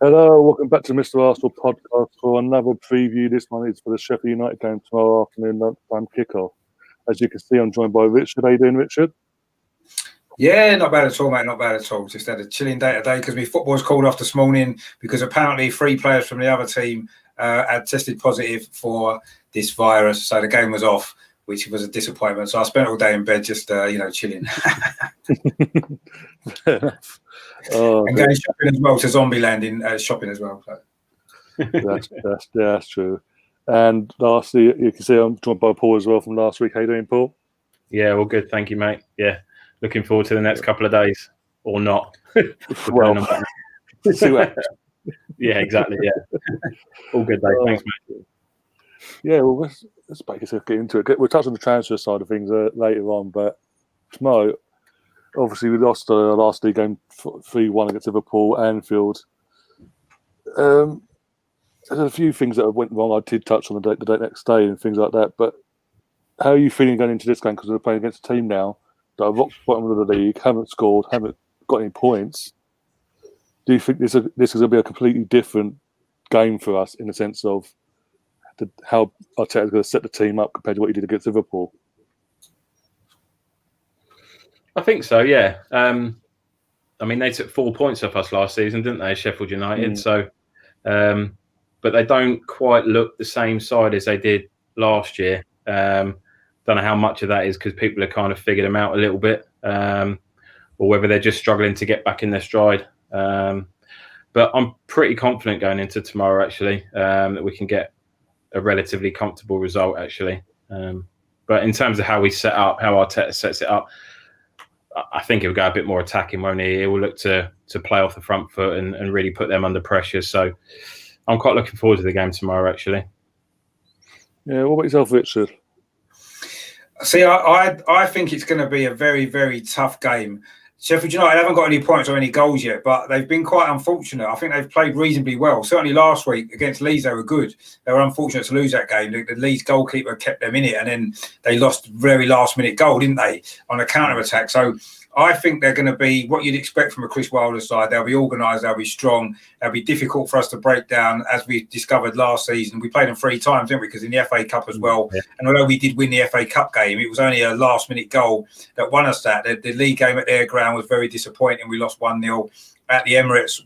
Hello, welcome back to Mr. Arsenal podcast for another preview. This one is for the Sheffield United game tomorrow afternoon, lunchtime kickoff. As you can see, I'm joined by Richard. How you doing, Richard? Yeah, not bad at all, mate. Not bad at all. Just had a chilling day today because my football's called off this morning because apparently 3 players from the other team had tested positive for this virus. So the game was off, which was a disappointment. So I spent all day in bed just, chilling. And going shopping as well to Zombieland in shopping as well. So. That's true. And lastly, you can see I'm joined by Paul as well from last week. How you doing, Paul? Yeah, well, good. Thank you, mate. Yeah, looking forward to the next couple of days, or not. Well, yeah, exactly. Yeah, all good, Dave. Thanks, mate. Yeah, well, let's basically get into it. We'll touch on the transfer side of things later on, but tomorrow, obviously, we lost the last league game 3-1 against Liverpool, Anfield. There's a few things that went wrong. I did touch on the next day and things like that. But how are you feeling going into this game? Because we're playing against a team now that are rock bottom of the league, haven't scored, haven't got any points. Do you think this is going to be a completely different game for us in the sense of how Arteta's going to set the team up compared to what he did against Liverpool? I think so, yeah. I mean, they took 4 points off us last season, didn't they, Sheffield United? So, but they don't quite look the same side as they did last year. Don't know how much of that is because people have kind of figured them out a little bit, or whether they're just struggling to get back in their stride. But I'm pretty confident going into tomorrow, actually, that we can get a relatively comfortable result, actually. But in terms of how we set up, how Arteta sets it up, I think he'll go a bit more attacking, won't he? He will look to play off the front foot and really put them under pressure. So I'm quite looking forward to the game tomorrow, actually. Yeah, what about yourself, Richard? See, I think it's going to be a very, very tough game. Sheffield United haven't got any points or any goals yet, but they've been quite unfortunate. I think they've played reasonably well. Certainly last week against Leeds, they were good. They were unfortunate to lose that game. The Leeds goalkeeper kept them in it, and then they lost very last-minute goal, didn't they, on a counter-attack? So I think they're going to be what you'd expect from a Chris Wilder side. They'll be organised, they'll be strong, they'll be difficult for us to break down, as we discovered last season. We played them 3 times, didn't we? Because in the FA Cup as well. Yeah. And although we did win the FA Cup game, it was only a last-minute goal that won us that. The league game at their ground was very disappointing. We lost 1-0. At the Emirates,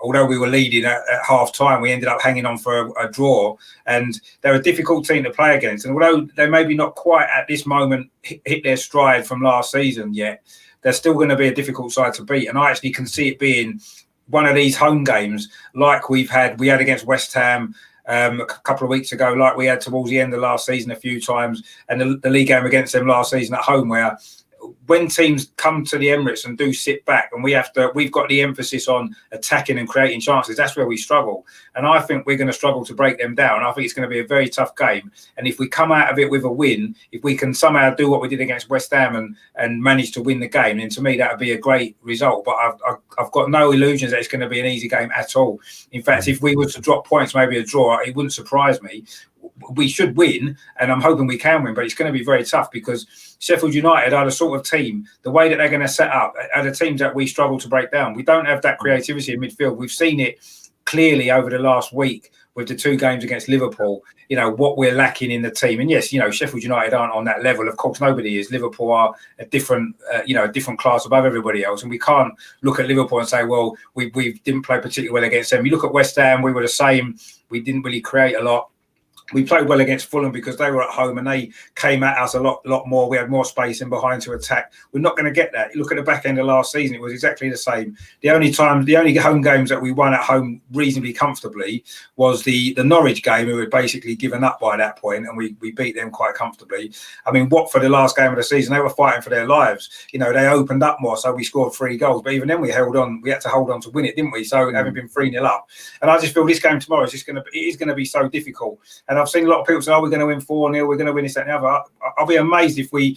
although we were leading at half-time, we ended up hanging on for a draw. And they're a difficult team to play against. And although they maybe not quite at this moment hit their stride from last season yet, they're still going to be a difficult side to beat. And I actually can see it being one of these home games like we had against West Ham a couple of weeks ago, like we had towards the end of last season a few times, and the league game against them last season at home, where when teams come to the Emirates and do sit back and we've got the emphasis on attacking and creating chances, that's where we struggle. And I think we're going to struggle to break them down. I think it's going to be a very tough game. And if we come out of it with a win, if we can somehow do what we did against West Ham and manage to win the game, then to me, that would be a great result. But I've got no illusions that it's going to be an easy game at all. In fact, if we were to drop points, maybe a draw, it wouldn't surprise me. We should win, and I'm hoping we can win, but it's going to be very tough because Sheffield United are the sort of team, the way that they're going to set up, are the teams that we struggle to break down. We don't have that creativity in midfield. We've seen it clearly over the last week with the 2 games against Liverpool, what we're lacking in the team. And yes, Sheffield United aren't on that level. Of course, nobody is. Liverpool are a different, a different class above everybody else. And we can't look at Liverpool and say, well, we didn't play particularly well against them. You look at West Ham, we were the same. We didn't really create a lot. We played well against Fulham because they were at home and they came at us a lot more. We had more space in behind to attack. We're not going to get that. You look at the back end of last season, it was exactly the same. The only home games that we won at home reasonably comfortably was the Norwich game, who had basically given up by that point, and we beat them quite comfortably. I mean, Watford, the last game of the season, they were fighting for their lives. They opened up more, so we scored 3 goals. But even then we held on. We had to hold on to win it, didn't we? So having been 3-0 up. And I just feel this game tomorrow is going to be so difficult. And I've seen a lot of people say, we're going to win 4-0, we're going to win this, that, and the other. I'll be amazed if we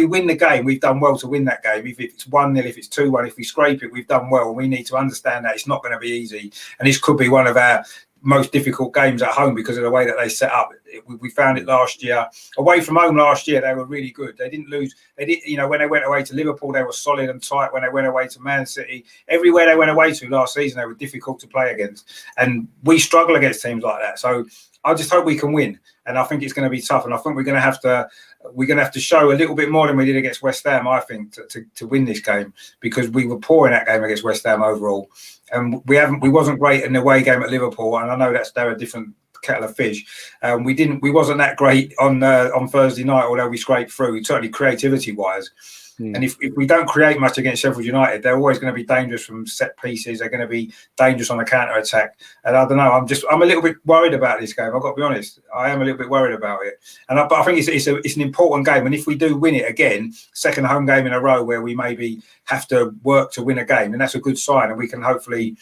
win the game. We've done well to win that game. If it's 1-0, if it's 2-1, if we scrape it, we've done well. And we need to understand that it's not going to be easy. And this could be one of our most difficult games at home because of the way that they set up. We found it last year. Away from home last year, they were really good. They didn't lose. They did, when they went away to Liverpool, they were solid and tight. When they went away to Man City, everywhere they went away to last season, they were difficult to play against. And we struggle against teams like that. So I just hope we can win. And I think it's going to be tough. And I think we're going to have to show a little bit more than we did against West Ham, I think, to win this game, because we were poor in that game against West Ham overall. And we wasn't great in the away game at Liverpool. And I know they're a different kettle of fish. We wasn't that great on Thursday night, although we scraped through, certainly creativity wise. And if we don't create much against Sheffield United, they're always going to be dangerous from set pieces. They're going to be dangerous on the counter attack. And I don't know. I'm a little bit worried about this game. I've got to be honest. I am a little bit worried about it. But I think it's an important game. And if we do win it again, second home game in a row where we maybe have to work to win a game, then that's a good sign, and we can hopefully,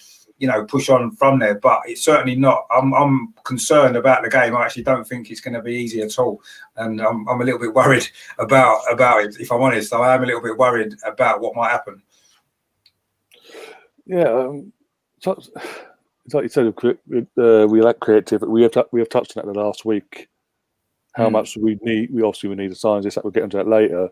push on from there. But it's certainly not. I'm concerned about the game. I actually don't think it's going to be easy at all, and I'm a little bit worried about it. If I'm honest, I am a little bit worried about what might happen. Yeah, it's like you said, we lack creativity. We have touched on that the last week. How much we need. We need the signs. We'll get into that later.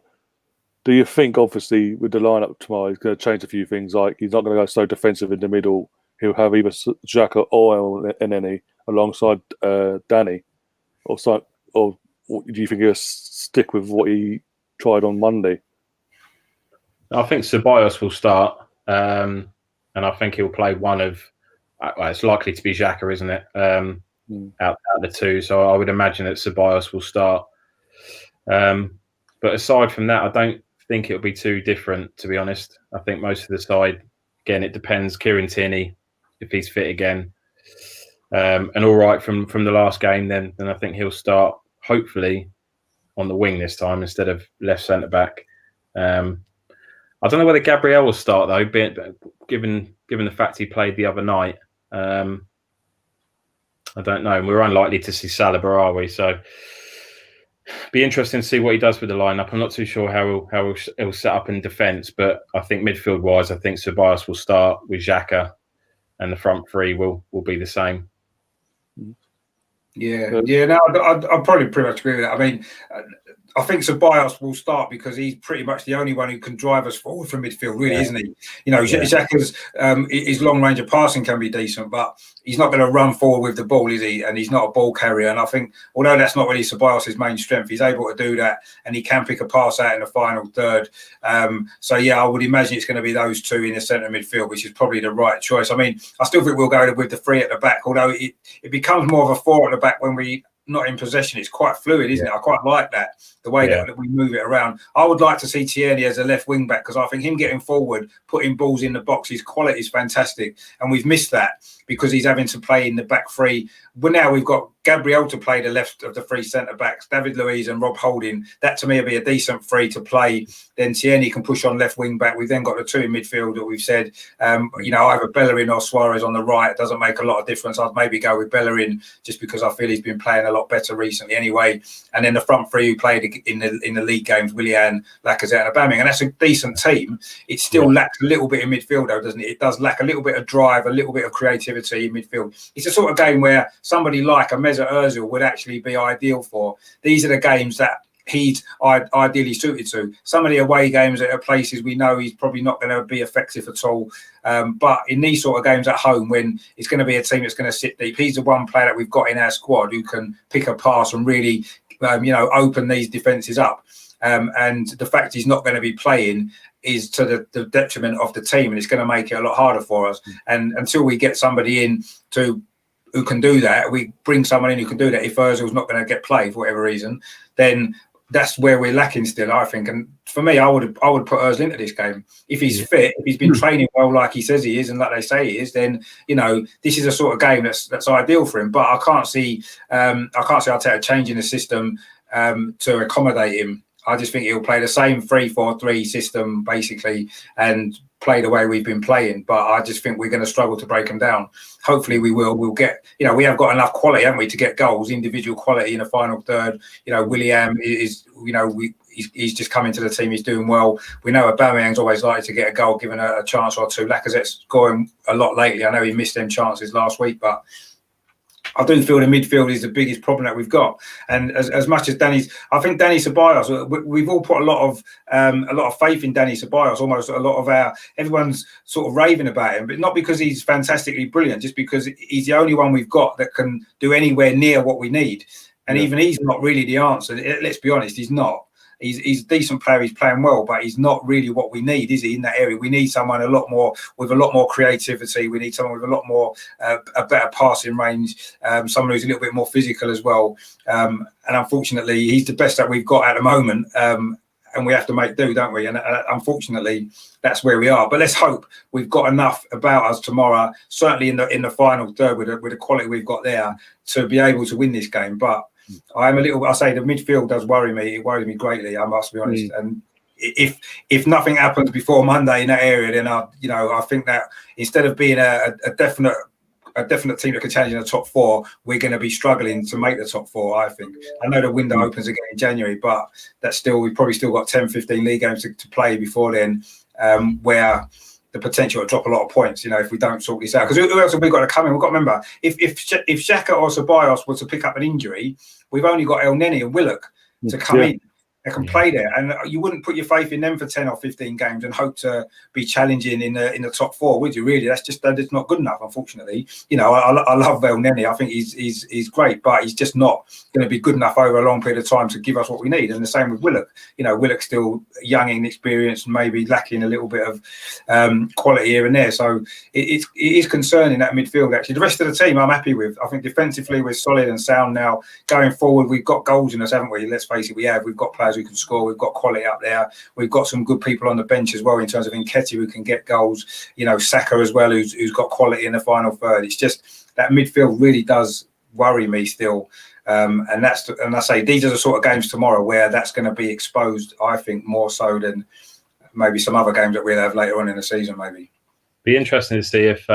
Do you think, obviously, with the lineup tomorrow, he's going to change a few things? Like, he's not going to go so defensive in the middle. He'll have either Xhaka or Elneny alongside Danny, or do you think he'll stick with what he tried on Monday? I think Ceballos will start, and I think he'll play one of. Well, it's likely to be Xhaka, isn't it? Out of the two, so I would imagine that Ceballos will start. But aside from that, I don't think it'll be too different, to be honest. I think most of the side, again, it depends. Kieran Tierney, if he's fit again, and all right from the last game, then I think he'll start, hopefully, on the wing this time instead of left centre back. I don't know whether Gabriel will start though, given the fact he played the other night. I don't know. We're unlikely to see Saliba, are we? So be interesting to see what he does with the lineup. I'm not too sure how he'll set up in defence, but I think midfield wise, I think Ceballos will start with Xhaka, and the front three will be the same. Yeah. No, I'd probably pretty much agree with that. I mean, I think Ceballos will start because he's pretty much the only one who can drive us forward from midfield, really, isn't he? Xhaka's his long range of passing can be decent, but he's not going to run forward with the ball, is he? And he's not a ball carrier. And I think, although that's not really Ceballos' main strength, he's able to do that, and he can pick a pass out in the final third. So I would imagine it's going to be those two in the centre midfield, which is probably the right choice. I mean, I still think we'll go with the three at the back, although it becomes more of a four at the back when we not in possession. It's quite fluid, isn't it? I quite like that, the way that we move it around. I would like to see Tierney as a left wing back, because I think him getting forward, putting balls in the box, his quality is fantastic, and we've missed that because he's having to play in the back three. But now we've got Gabriel to play the left of the three centre backs, David Luiz and Rob Holding. That to me would be a decent three to play. Then Tierney can push on left wing back. We've then got the two in midfield that we've said, either Bellerin or Suarez on the right. It doesn't make a lot of difference. I'd maybe go with Bellerin just because I feel he's been playing a lot better recently anyway. And then the front three who played in the league games, Willian, Lacazette and Aubameyang. And that's a decent team. It still lacks a little bit in midfield though, doesn't it? It does lack a little bit of drive, a little bit of creativity in midfield. It's a sort of game where somebody like a Mesut Ozil would actually be ideal for. These are the games that he's ideally suited to. Some of the away games at places we know he's probably not going to be effective at all. But in these sort of games at home, when it's going to be a team that's going to sit deep, he's the one player that we've got in our squad who can pick a pass and really, open these defences up. And the fact he's not going to be playing is to the detriment of the team, and it's going to make it a lot harder for us. And until we get somebody in who can do that, we bring someone in who can do that. If Ozil's not going to get played for whatever reason, then that's where we're lacking still, I think. And for me, I would put Ozil into this game. If he's fit, if he's been training well like he says he is and like they say he is, then this is a sort of game that's ideal for him. But I can't see Arteta changing the system to accommodate him. I just think he'll play the same 3-4-3 system basically and play the way we've been playing. But I just think we're going to struggle to break them down. Hopefully we will. We'll get, we have got enough quality, haven't we, to get goals, individual quality in the final third. Willian is, he's just come into the team. He's doing well. We know Aubameyang's always likely to get a goal given a chance or two. Lacazette's scoring a lot lately. I know he missed them chances last week, but I do feel the midfield is the biggest problem that we've got, and as much as I think Danny Ceballos, we've all put a lot of faith in Danny Ceballos. Almost everyone's sort of raving about him, but not because he's fantastically brilliant, just because he's the only one we've got that can do anywhere near what we need. And even he's not really the answer. Let's be honest, he's not. He's a decent player. He's playing well, but he's not really what we need, is he? In that area, we need someone with a lot more creativity. We need someone with a lot more a better passing range. Someone who's a little bit more physical as well. And unfortunately, he's the best that we've got at the moment. And we have to make do, don't we? And unfortunately, that's where we are. But let's hope we've got enough about us tomorrow, certainly in the final third with the quality we've got there, to be able to win this game. But I say the midfield does worry me. It worries me greatly, I must be honest. And if nothing happens before Monday in that area, then I think that instead of being a definite team that can challenge in the top four, we're going to be struggling to make the top four, I think. I know the window opens again in January, but we've probably still got 10, 15 league games to play before then, where the potential to drop a lot of points, if we don't sort this out. Because who else have we got to come in? We've got to remember, if Xhaka or Ceballos were to pick up an injury, we've only got El Neni and Willock to come in. They can play there, and you wouldn't put your faith in them for 10 or 15 games and hope to be challenging in the top four, would you? Really, that's not good enough. Unfortunately, I love El Neni. I think he's great, but he's just not going to be good enough over a long period of time to give us what we need. And the same with Willock. Willock's still young, inexperienced, maybe lacking a little bit of quality here and there. So it is concerning, that midfield. Actually, the rest of the team I'm happy with. I think defensively we're solid and sound now. Going forward, we've got goals in us, haven't we? Let's face it, we have. We've got players who can score. We've got quality up there. We've got some good people on the bench as well in terms of Nketiah who can get goals. Saka as well, who's got quality in the final third. It's just that midfield really does worry me still. And I say these are the sort of games tomorrow where that's going to be exposed, I think, more so than maybe some other games that we'll have later on in the season. Maybe be interesting to see if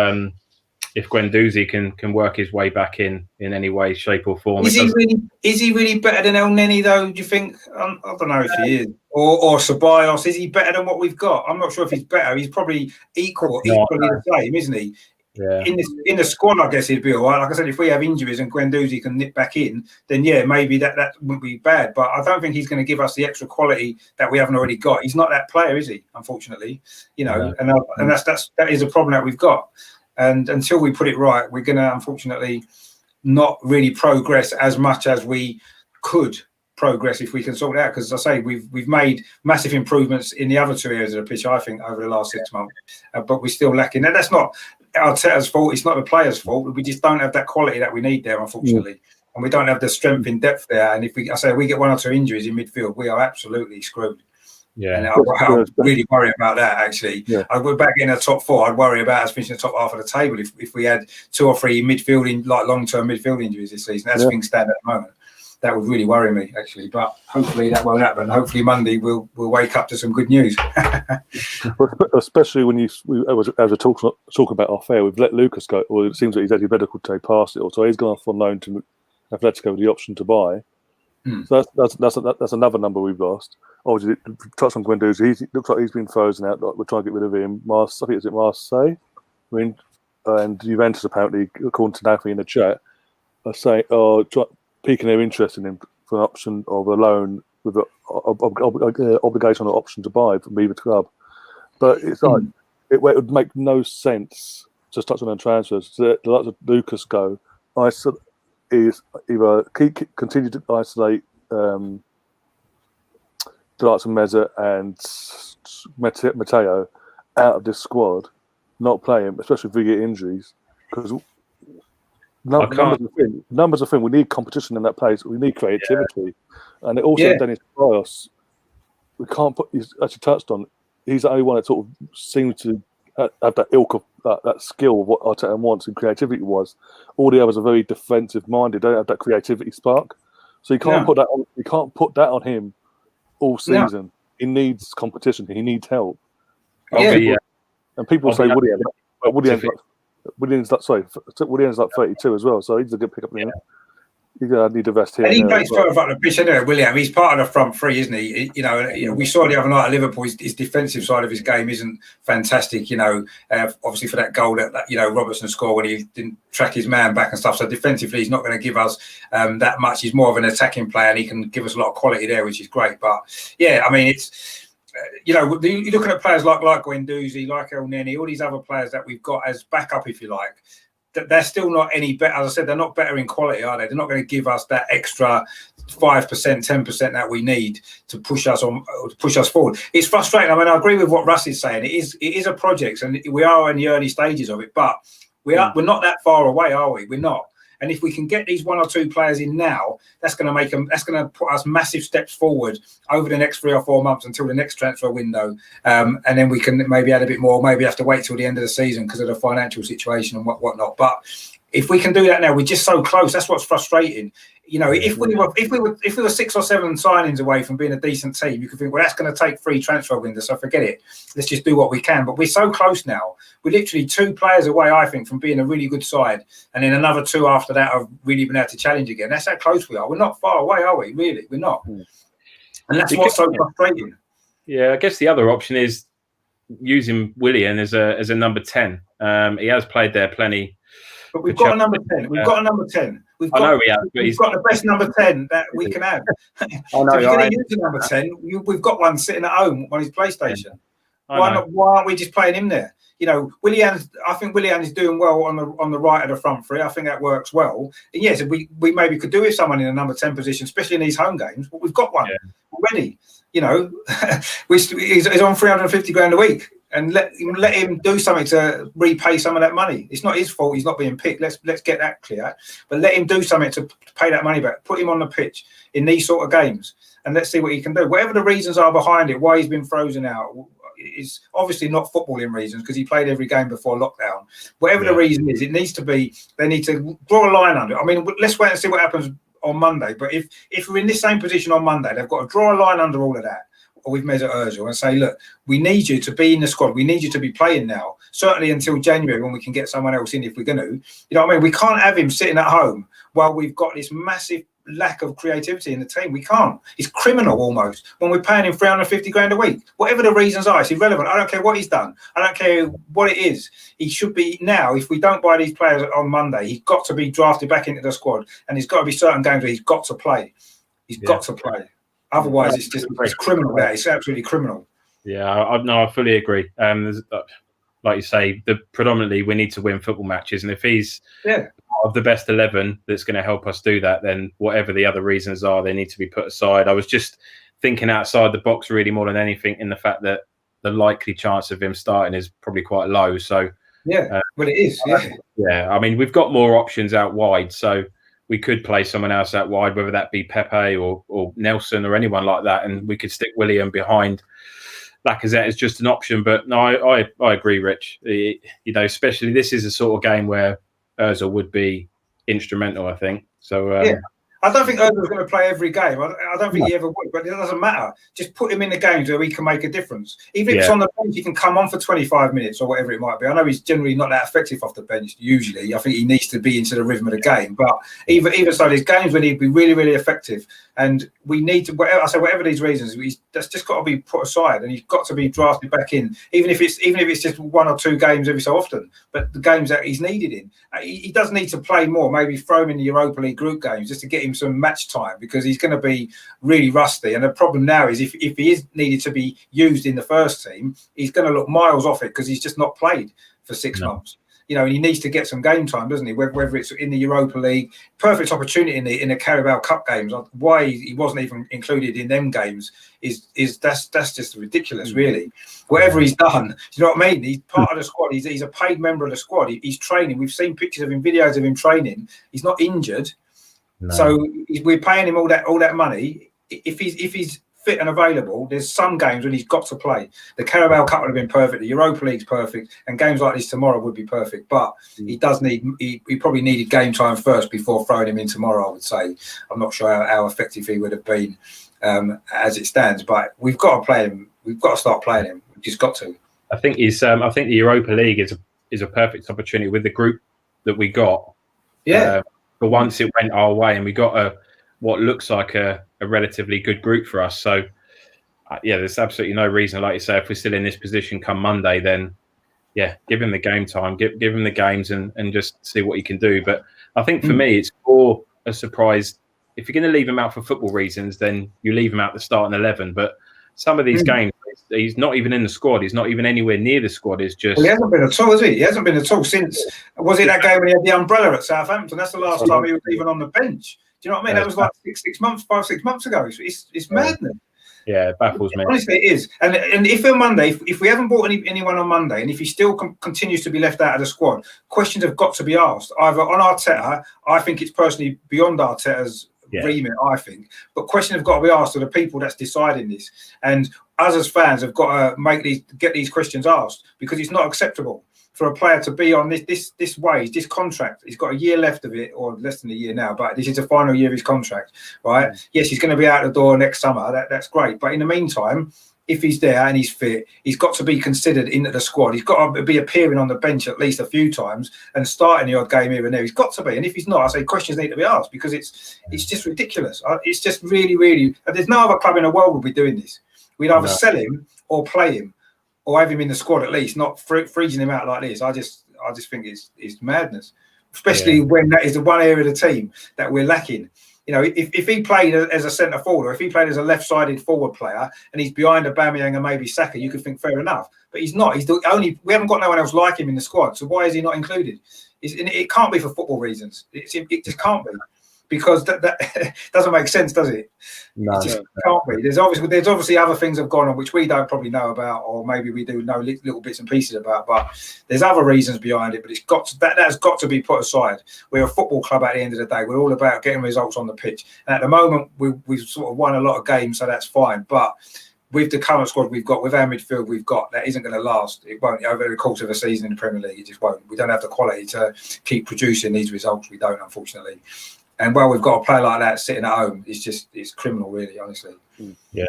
Guendouzi can work his way back in any way, shape or form. Is he really better than El Neni though? Do you think? I don't know if he is. Or Ceballos, is he better than what we've got? I'm not sure if he's better. He's probably equally the same, isn't he? Yeah. In the squad, I guess he'd be all right. Like I said, if we have injuries and Guendouzi can nip back in, then maybe that wouldn't be bad. But I don't think he's going to give us the extra quality that we haven't already got. He's not that player, is he? Unfortunately, and that is a problem that we've got. And until we put it right, we're going to unfortunately not really progress as much as we could progress if we can sort it out. Because as I say, we've made massive improvements in the other two areas of the pitch, I think, over the last 6 months, but we're still lacking. And that's not Arteta's fault. It's not the players' fault. We just don't have that quality that we need there, unfortunately. And we don't have the strength in depth there. And if we get one or two injuries in midfield, we are absolutely screwed. Yeah, and I really worry about that. Actually, we're back in the top four. I'd worry about us finishing the top half of the table if we had 2 or 3 long-term midfield injuries this season. As things stand at the moment, that would really worry me actually. But hopefully that won't happen. Hopefully Monday we'll wake up to some good news. Especially when as we talk about off air, we've let Lucas go. Well, it seems that he's actually medical to take past it, so he's gone off on loan to Atletico with the option to buy. So that's another number we've lost. Obviously, touch on Guendouzi. He looks like he's been frozen out. We're trying to get rid of him. I think it's Marseille. And Juventus apparently, according to Nafi in the chat, are saying piquing their interest in him for an option of a loan with an obligation or option to buy from either club. But it's like it would make no sense. Just touching on transfers, to let Lucas go. Is either continue to isolate the likes of Meza and Matteo out of this squad, not play him, especially if we get injuries. Because numbers are a thing. We need competition in that place. We need creativity, and it also Dennis Ceballos. We can't put. He's actually touched on. He's the only one that sort of seems to have that ilk of that skill of what Arteta wants and creativity was. All the others are very defensive minded. They don't have that creativity spark. So you can't put that on. You can't put that on him all season. No. He needs competition. He needs help. And people say Woody ends like 32 as well. So he's a good pickup. I need to rest here. And he plays further up the pitch anyway, William. He's part of the front three, isn't he? You know, we saw the other night at Liverpool, his defensive side of his game isn't fantastic, you know, obviously for that goal that you know, Robertson scored when he didn't track his man back and stuff. So defensively, he's not going to give us that much. He's more of an attacking player and he can give us a lot of quality there, which is great. But yeah, I mean, it's, you know, you're looking at players like Guendouzi, like El Neni, all these other players that we've got as backup, if you like. They're still not any better. As I said, they're not better in quality, are they? They're not going to give us that extra 5%, 10% that we need to push us forward. It's frustrating. I mean, I agree with what Russ is saying. It is a project, and we are in the early stages of it. But we're not that far away, are we? We're not. And if we can get these one or two players in now, that's going to make them. That's going to put us massive steps forward over the next 3 or 4 months until the next transfer window, and then we can maybe add a bit more. Maybe have to wait till the end of the season because of the financial situation and whatnot. But if we can do that now, we're just so close. That's what's frustrating. You know, if we were 6 or 7 signings away from being a decent team, you could think, well, that's going to take 3 transfer windows, so forget it. Let's just do what we can. But we're so close now. We're literally 2 players away, I think, from being a really good side, and then another 2 after that have really been able to challenge again. That's how close we are. We're not far away, are we? Really, we're not. And that's what's so frustrating. Yeah, I guess the other option is using Willian as a number 10. He has played there plenty. But we've got a number 10. We've got a number 10. We've got the best number 10 that we can have. So if you're going to use the number 10, we've got one sitting at home on his PlayStation. Why aren't we just playing him there? You know, I think Willian is doing well on the right of the front three. I think that works well. And yes, we maybe could do with someone in a number 10 position, especially in these home games. But we've got one already. You know, he's on 350 grand a week. And let him do something to repay some of that money. It's not his fault. He's not being picked. Let's get that clear. But let him do something to pay that money back. Put him on the pitch in these sort of games, and let's see what he can do. Whatever the reasons are behind it, why he's been frozen out, is obviously not footballing reasons because he played every game before lockdown. Whatever the reason is, it needs to be. They need to draw a line under it. I mean, let's wait and see what happens on Monday. But if we're in this same position on Monday, they've got to draw a line under all of that. With Mesut Ozil and say, look, we need you to be in the squad. We need you to be playing now, certainly until January when we can get someone else in if we're going to. You know what I mean? We can't have him sitting at home while we've got this massive lack of creativity in the team. We can't. It's criminal almost when we're paying him 350 grand a week. Whatever the reasons are, it's irrelevant. I don't care what he's done. I don't care what it is. He should be now. If we don't buy these players on Monday, he's got to be drafted back into the squad, and there's got to be certain games where he's got to play. He's got to play. Otherwise, it's criminal. There, it's absolutely criminal. Yeah, I fully agree. Like you say, predominantly we need to win football matches, and if he's of the best 11 that's going to help us do that, then whatever the other reasons are, they need to be put aside. I was just thinking outside the box really more than anything, in the fact that the likely chance of him starting is probably quite low. So well, it is. Yeah, I mean, we've got more options out wide, so we could play someone else out wide, whether that be Pepe or Nelson or anyone like that, and we could stick Willian behind Lacazette as just an option. But no, I agree, Rich. You know, especially this is a sort of game where Ozil would be instrumental, I think. So I don't think Ozil's going to play every game. I don't think he ever would, but it doesn't matter. Just put him in the games where he can make a difference. Even if it's on the bench, he can come on for 25 minutes or whatever it might be. I know he's generally not that effective off the bench usually. I think he needs to be into the rhythm of the game. But even so, there's games when he'd be really, really effective. And we need to, whatever these reasons, that's just got to be put aside, and he's got to be drafted back in, even if it's just 1 or 2 games every so often. But the games that he's needed in, he does need to play more. Maybe throw him in the Europa League group games just to get him some match time, because he's going to be really rusty. And the problem now is if he is needed to be used in the first team, he's going to look miles off it because he's just not played for 6 months. You know, and he needs to get some game time, doesn't he? Whether it's in the Europa League, perfect opportunity in the Carabao Cup games. Why he wasn't even included in them games is that's just ridiculous, really. Whatever he's done, you know what I mean? He's part of the squad. He's a paid member of the squad. He's training. We've seen pictures of him, videos of him training. He's not injured, so we're paying him all that money. If he's fit and available, there's some games when he's got to play. The Carabao Cup would have been perfect, the Europa League's perfect, and games like this tomorrow would be perfect. But he probably needed game time first before throwing him in tomorrow, I would say. I'm not sure how effective he would have been as it stands, but we've got to play him. We've got to start playing him. We've just got to. I think I think the Europa League is a perfect opportunity with the group that we got. for once it went our way, and we got what looks like a relatively good group for us. So yeah, there's absolutely no reason, like you say, if we're still in this position come Monday, then yeah, give him the game time, give him the games, and just see what he can do. But I think for me, it's more a surprise. If you're going to leave him out for football reasons, then you leave him out the starting 11. But some of these games, he's not even in the squad. He's not even anywhere near the squad. It's just he hasn't been at all, has he? He hasn't been at all since. Was it that game when he had the umbrella at Southampton? That's the last time he was even on the bench. Do you know what I mean? That was like 5-6 months ago. It's madness. Yeah, it baffles me. Honestly, it is. And if on Monday, if we haven't bought anyone on Monday, and if he still continues to be left out of the squad, questions have got to be asked. Either on Arteta, I think it's personally beyond Arteta's remit, I think. But questions have got to be asked to the people that's deciding this. And us as fans have got to get these questions asked, because it's not acceptable for a player to be on this wage, this contract. He's got a year left of it, or less than a year now, but this is the final year of his contract, right? Yes, he's going to be out the door next summer. That's great. But in the meantime, if he's there and he's fit, he's got to be considered into the squad. He's got to be appearing on the bench at least a few times and starting the odd game here and there. He's got to be. And if he's not, I say questions need to be asked, because it's just ridiculous. It's just really, really. There's no other club in the world would be doing this. We'd either sell him or play him, or have him in the squad at least, not freezing him out like this. I just think it's madness, especially when that is the one area of the team that we're lacking. You know, if he played as a centre forward, or if he played as a left-sided forward player, and he's behind Aubameyang and maybe Saka, you could think fair enough. But he's not. He's the only. We haven't got no one else like him in the squad. So why is he not included? It can't be for football reasons. It just can't be. Because that doesn't make sense, does it? No, it just can't be. There's obviously other things have gone on which we don't probably know about, or maybe we do know little bits and pieces about. But there's other reasons behind it. But that's got to be put aside. We're a football club at the end of the day. We're all about getting results on the pitch. And at the moment, we've sort of won a lot of games, so that's fine. But with the current squad we've got, with our midfield we've got, that isn't going to last. It won't over the course of a season in the Premier League. It just won't. We don't have the quality to keep producing these results. We don't, unfortunately. And while we've got a player like that sitting at home, it's criminal, really, honestly. Yeah.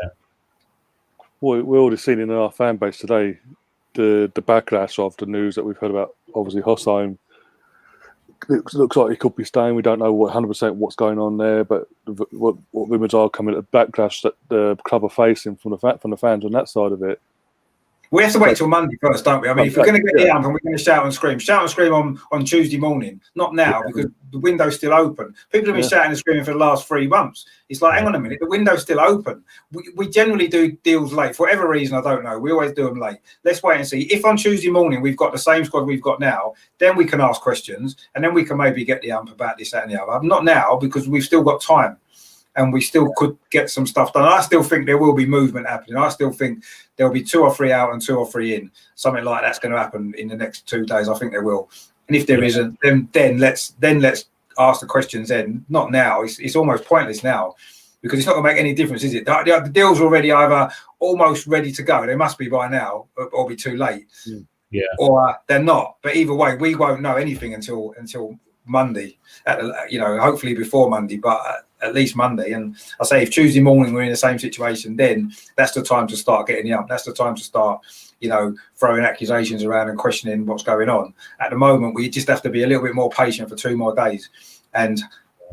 Well, we've already seen in our fan base today the backlash of the news that we've heard about. Obviously, Hossein, it looks like he could be staying. We don't know 100% what's going on there, but what rumours are coming, a backlash that the club are facing from the fans on that side of it. We have to wait till Monday first, don't we? I mean, if we're going to get the amp and we're going to shout and scream on Tuesday morning, not now, because the window's still open. People have been shouting and screaming for the last 3 months. It's like, hang on a minute, the window's still open. We generally do deals late. For whatever reason, I don't know. We always do them late. Let's wait and see. If on Tuesday morning we've got the same squad we've got now, then we can ask questions, and then we can maybe get the amp about this, that and the other. Not now, because we've still got time. And we still could get some stuff done. I still think there will be movement happening. I still think there'll be 2 or 3 out and 2 or 3 in. Something like that's going to happen in the next 2 days. I think there will. And if there isn't, then let's ask the questions then. Not now. It's almost pointless now, because it's not going to make any difference, is it? The deal's already either almost ready to go. They must be by now, or be too late. Yeah. Or they're not. But either way, we won't know anything until Monday. Hopefully before Monday, but at least Monday. And I say, if Tuesday morning we're in the same situation, then that's the time to start getting the up. That's the time to start, throwing accusations around and questioning what's going on. At the moment, we just have to be a little bit more patient for 2 more days, and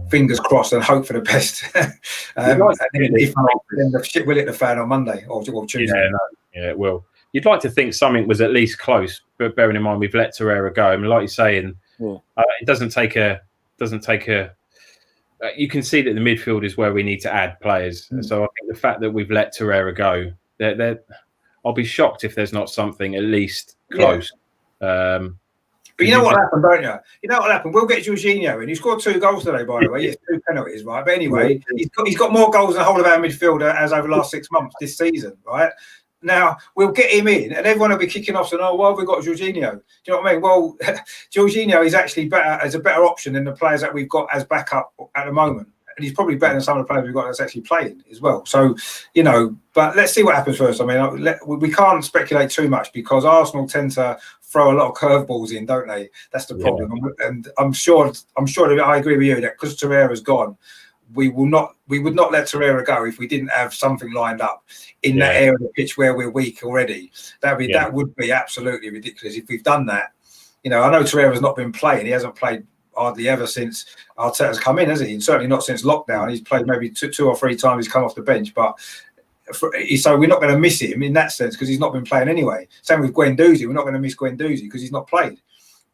fingers crossed and hope for the best. And if not, then the shit will hit the fan on Monday or Tuesday. Yeah, it will. You'd like to think something was at least close, but bearing in mind we've let Torreira go. I mean, like you're saying, it doesn't take a. You can see that the midfield is where we need to add players. So I think the fact that we've let Torreira go, I'll be shocked if there's not something at least close. But you know what happened, don't you? You know what happened? We'll get Jorginho in. He scored 2 goals today, by the way. Yes, 2 penalties, right? But anyway, he's got more goals than the whole of our midfielder as over the last 6 months this season, right? Now, we'll get him in, and everyone will be kicking off saying, why have we got Jorginho? Do you know what I mean? Well, Jorginho is actually a better option than the players that we've got as backup at the moment. And he's probably better than some of the players we've got that's actually playing as well. So, but let's see what happens first. I mean, we can't speculate too much, because Arsenal tend to throw a lot of curveballs in, don't they? That's the problem. And I'm sure that I agree with you that because Torreira's gone, we would not let Torreira go if we didn't have something lined up in that area of the pitch where we're weak already. That would be absolutely ridiculous if we've done that. I know Torreira's not been playing. He hasn't played hardly ever since Arteta's come in, has he? And certainly not since lockdown. He's played maybe two or three times. He's come off the bench, but so we're not going to miss him in that sense because he's not been playing anyway. Same with Guendouzi. We're not going to miss Guendouzi because he's not played.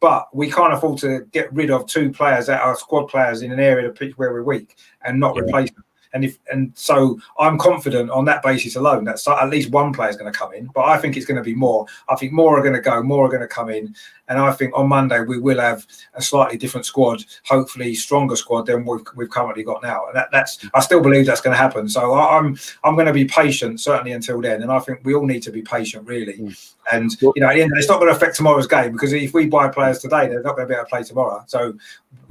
But we can't afford to get rid of two players that are squad players in an area of the pitch where we're weak and not replace them. And so I'm confident on that basis alone that at least one player is going to come in. But I think it's going to be more. I think more are going to go, more are going to come in. And I think on Monday we will have a slightly different squad, hopefully stronger squad than we've currently got now. And that's I still believe that's going to happen. So I'm going to be patient certainly until then. And I think we all need to be patient really. And at the end, it's not going to affect tomorrow's game because if we buy players today, they're not going to be able to play tomorrow. So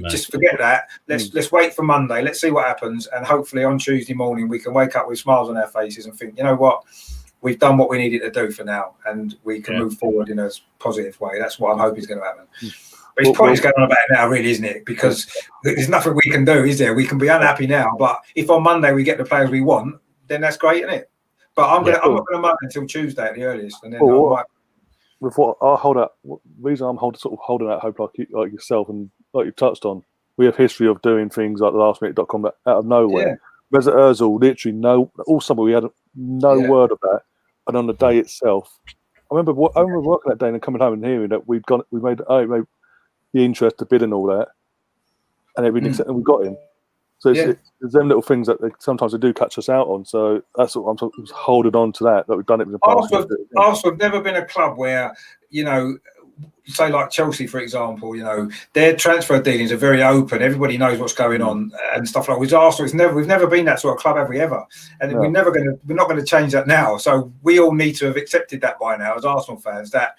just forget that. Let's wait for Monday. Let's see what happens, and hopefully on Tuesday morning we can wake up with smiles on our faces and think, you know what, we've done what we needed to do for now, and we can move forward in a positive way. That's what I'm hoping is going to happen. But it's pointless going on about it now, really, isn't it? Because there's nothing we can do, is there? We can be unhappy now, but if on Monday we get the players we want, then that's great, isn't it? But I'm not going to moan until Tuesday at the earliest, and then reason I'm holding out hope like yourself and like you touched on, we have history of doing things like the lastminute.com out of nowhere. Mesut Ozil, literally all summer we had no word of that, and on the day itself, I remember working that day and coming home and hearing that we made the interest, the bid and all that, and everything, and we got him. So it's them little things that sometimes they do catch us out on. So that's what I'm holding on to that we've done it in the past. Arsenal have never been a club where, say like Chelsea, for example, their transfer dealings are very open. Everybody knows what's going on and stuff like. With Arsenal, we've never been that sort of club, have we ever? And we're not going to change that now. So we all need to have accepted that by now as Arsenal fans. That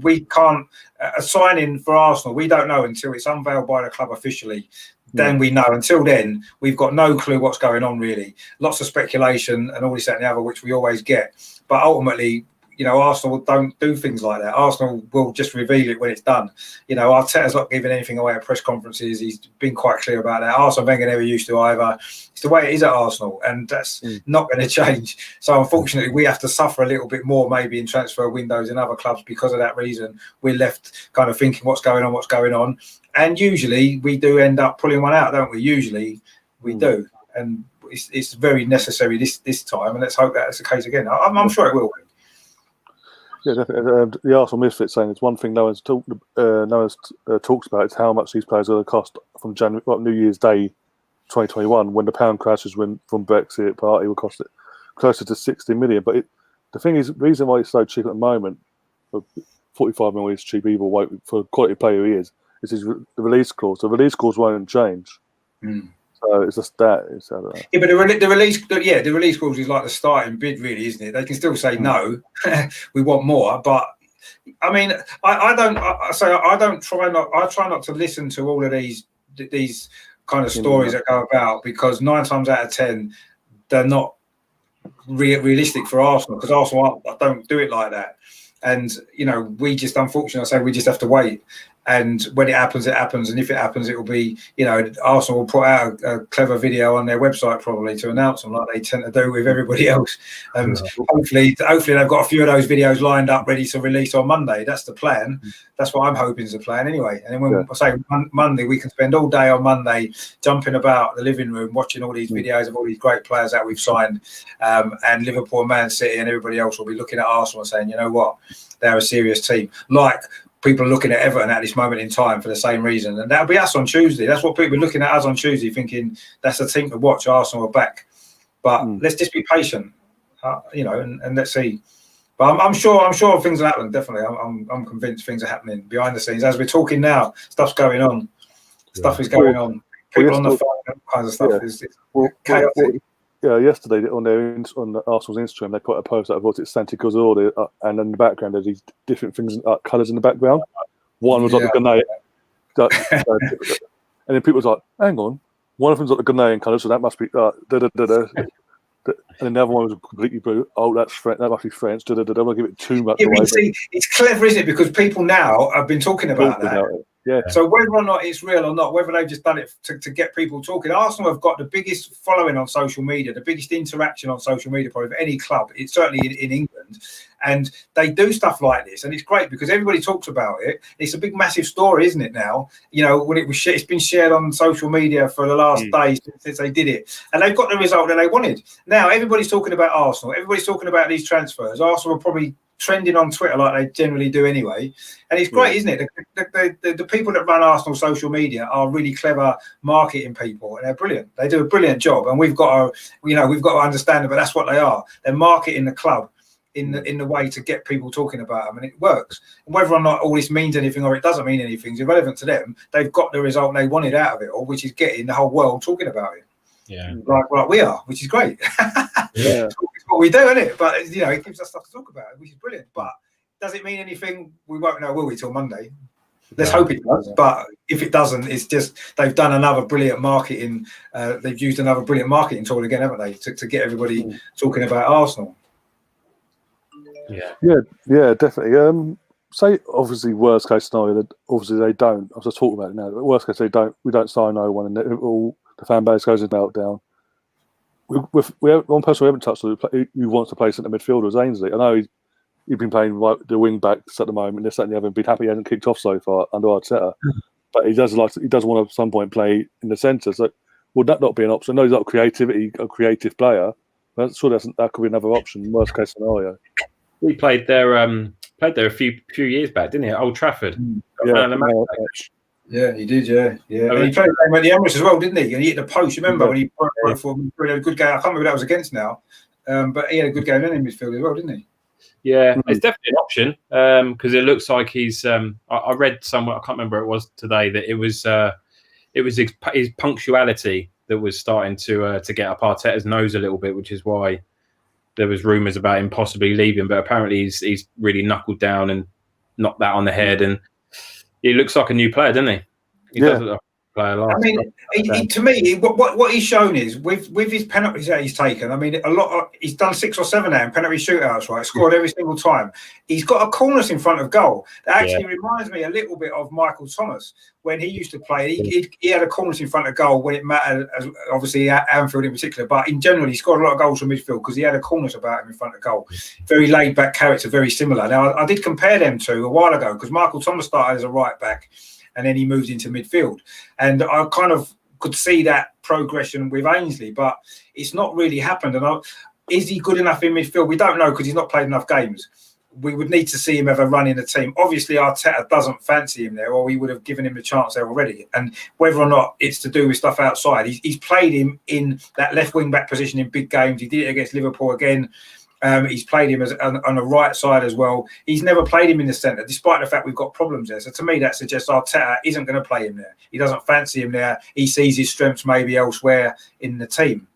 we can't a signing for Arsenal. We don't know until it's unveiled by the club officially. Then we know. Until then, we've got no clue what's going on, really. Lots of speculation and all this, that and the other, which we always get. But ultimately, Arsenal don't do things like that. Arsenal will just reveal it when it's done. Arteta's not giving anything away at press conferences. He's been quite clear about that. Arsene Wenger never used to either. It's the way it is at Arsenal, and that's not going to change. So unfortunately, we have to suffer a little bit more maybe in transfer windows in other clubs because of that reason. We're left kind of thinking what's going on. And usually we do end up pulling one out, don't we? Usually we do. And it's very necessary this time. And let's hope that's the case again. I'm sure it will be. Yeah, definitely. The Arsenal Misfits saying it's one thing no one's talks about is how much these players are going to cost from New Year's Day 2021 when the pound crashes from Brexit party will cost it closer to 60 million. But the thing is, the reason why it's so cheap at the moment, 45 million is cheap either way for the quality player he is the release clause. The release clause won't change. So it's just that. Yeah, but the release clause is like the starting bid, really, isn't it? They can still say no, we want more. But I mean, I try not to listen to all of these kind of stories that go about because 9 times out of 10 they're not realistic for Arsenal because Arsenal don't do it like that. And we just unfortunately we just have to wait. And when it happens, it happens. And if it happens, it will be, Arsenal will put out a clever video on their website probably to announce them like they tend to do with everybody else. And hopefully they've got a few of those videos lined up ready to release on Monday. That's the plan. That's what I'm hoping is the plan anyway. And then when I say Monday, we can spend all day on Monday jumping about the living room, watching all these videos of all these great players that we've signed. And Liverpool and Man City and everybody else will be looking at Arsenal and saying, you know what, they're a serious team. Like people are looking at Everton at this moment in time for the same reason. And that'll be us on Tuesday. That's what people are looking at us on Tuesday, thinking that's a team to watch. Arsenal are back. But let's just be patient, and let's see. But I'm sure things will happen, definitely. I'm convinced things are happening behind the scenes. As we're talking now, stuff's going on. Stuff is going on. People on the phone, that kind of stuff is chaotic. Yesterday on Arsenal's Instagram, they put a post that was Santi Cazorla, and in the background there's these different things, colours in the background. One was like the Ghanaian, and then people was like, "Hang on, one of them's like the Ghanaian colour, so that must be and then the other one was completely blue. Oh, that's French. That must be French. I'm gonna give it too much away. See, it's clever, isn't it? Because people now have been talking about that. Yeah. So whether or not it's real or not, whether they've just done it to get people talking, Arsenal have got the biggest following on social media, the biggest interaction on social media probably of any club. It's certainly in England, and they do stuff like this, and it's great because everybody talks about it. It's a big, massive story, isn't it? Now, when it was, it's been shared on social media for the last days since they did it, and they've got the result that they wanted. Now everybody's talking about Arsenal. Everybody's talking about these transfers. Arsenal are probably trending on Twitter like they generally do anyway, and it's great, isn't it? The people that run Arsenal social media are really clever marketing people, and they're brilliant. They do a brilliant job, and we've got to understand it. But that's what they are. They're marketing the club in the way to get people talking about them, and it works. And whether or not all this means anything or it doesn't mean anything is irrelevant to them. They've got the result they wanted out of it all, which is getting the whole world talking about it. Yeah, like we are, which is great. Yeah. It's what we do, isn't it? But it gives us stuff to talk about, which is brilliant. But does it mean anything? We won't know, will we, till Monday? Let's hope it does. But if it doesn't, it's just they've done another brilliant marketing. They've used another brilliant marketing tool again, haven't they, to get everybody talking about Arsenal? Yeah, definitely. Say obviously worst case scenario that obviously they don't. I was just talking about it now. But worst case we don't sign no one, and all the fan base goes in meltdown. We have one person we haven't touched on who wants to play centre midfielder is Ainsley. I know he's been playing the wing backs at the moment. They certainly haven't been happy. He hasn't kicked off so far under Arteta, but he does want to at some point play in the centre. So would that not be an option? I know he's not a creative player, but sure that could be another option. Worst case scenario. He played there a few years back, didn't he? At Old Trafford. Yeah, he did. Yeah. And he played at the Emirates as well, didn't he? And he hit the post. Remember when he broke for him? He had a good game. I can't remember who that was against now, but he had a good game in midfield as well, didn't he? Yeah, it's definitely an option because it looks like he's. I read somewhere, I can't remember where it was today, that it was his punctuality that was starting to get up Arteta's nose a little bit, which is why there was rumours about him possibly leaving. But apparently he's really knuckled down and knocked that on the head, and he looks like a new player, doesn't he? He does look like a player. I mean, to me, what he's shown is with his penalties that he's taken. I mean, he's done 6 or 7 now in penalty shootouts, right? Scored every single time. He's got a coolness in front of goal that actually reminds me a little bit of Michael Thomas when he used to play. He had a coolness in front of goal when it mattered, obviously at Anfield in particular, but in general, he scored a lot of goals from midfield because he had a coolness about him in front of goal. Very laid back character, very similar. Now, I did compare them two a while ago because Michael Thomas started as a right back and then he moved into midfield. And I kind of could see that progression with Ainsley, but it's not really happened. And is he good enough in midfield? We don't know because he's not played enough games. We would need to see him ever run in the team. Obviously, Arteta doesn't fancy him there, or he would have given him the chance there already. And whether or not it's to do with stuff outside, he's played him in that left wing back position in big games. He did it against Liverpool again. He's played him on the right side as well. He's never played him in the centre, despite the fact we've got problems there. So to me, that suggests Arteta isn't going to play him there. He doesn't fancy him there. He sees his strengths maybe elsewhere in the team.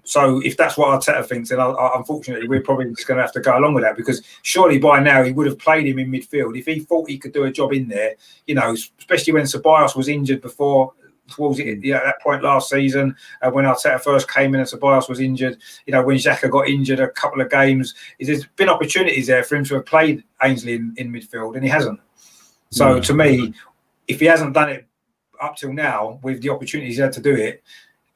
So if that's what Arteta thinks, then unfortunately we're probably just going to have to go along with that, because surely by now he would have played him in midfield if he thought he could do a job in there. Especially when Ceballos was injured before. Towards at that point last season, when Arteta first came in and Ceballos was injured, when Xhaka got injured a couple of games, there's been opportunities there for him to have played Ainsley in midfield, and he hasn't. So to me, if he hasn't done it up till now with the opportunities he had to do it,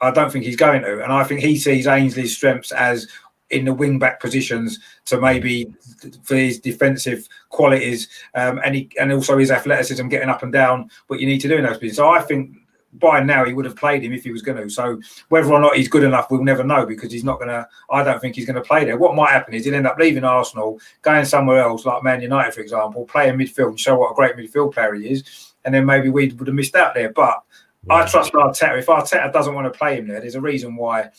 I don't think he's going to. And I think he sees Ainsley's strengths as in the wing back positions to maybe for his defensive qualities, and also his athleticism getting up and down, what you need to do in those positions. So I think by now he would have played him if he was going to. So whether or not he's good enough, we'll never know, because he's not going to. I don't think he's going to play there. What might happen is he'll end up leaving Arsenal, going somewhere else, like Man United, for example, playing midfield and show what a great midfield player he is, and then maybe we would have missed out there. But I trust Arteta. If Arteta doesn't want to play him there, there's a reason why,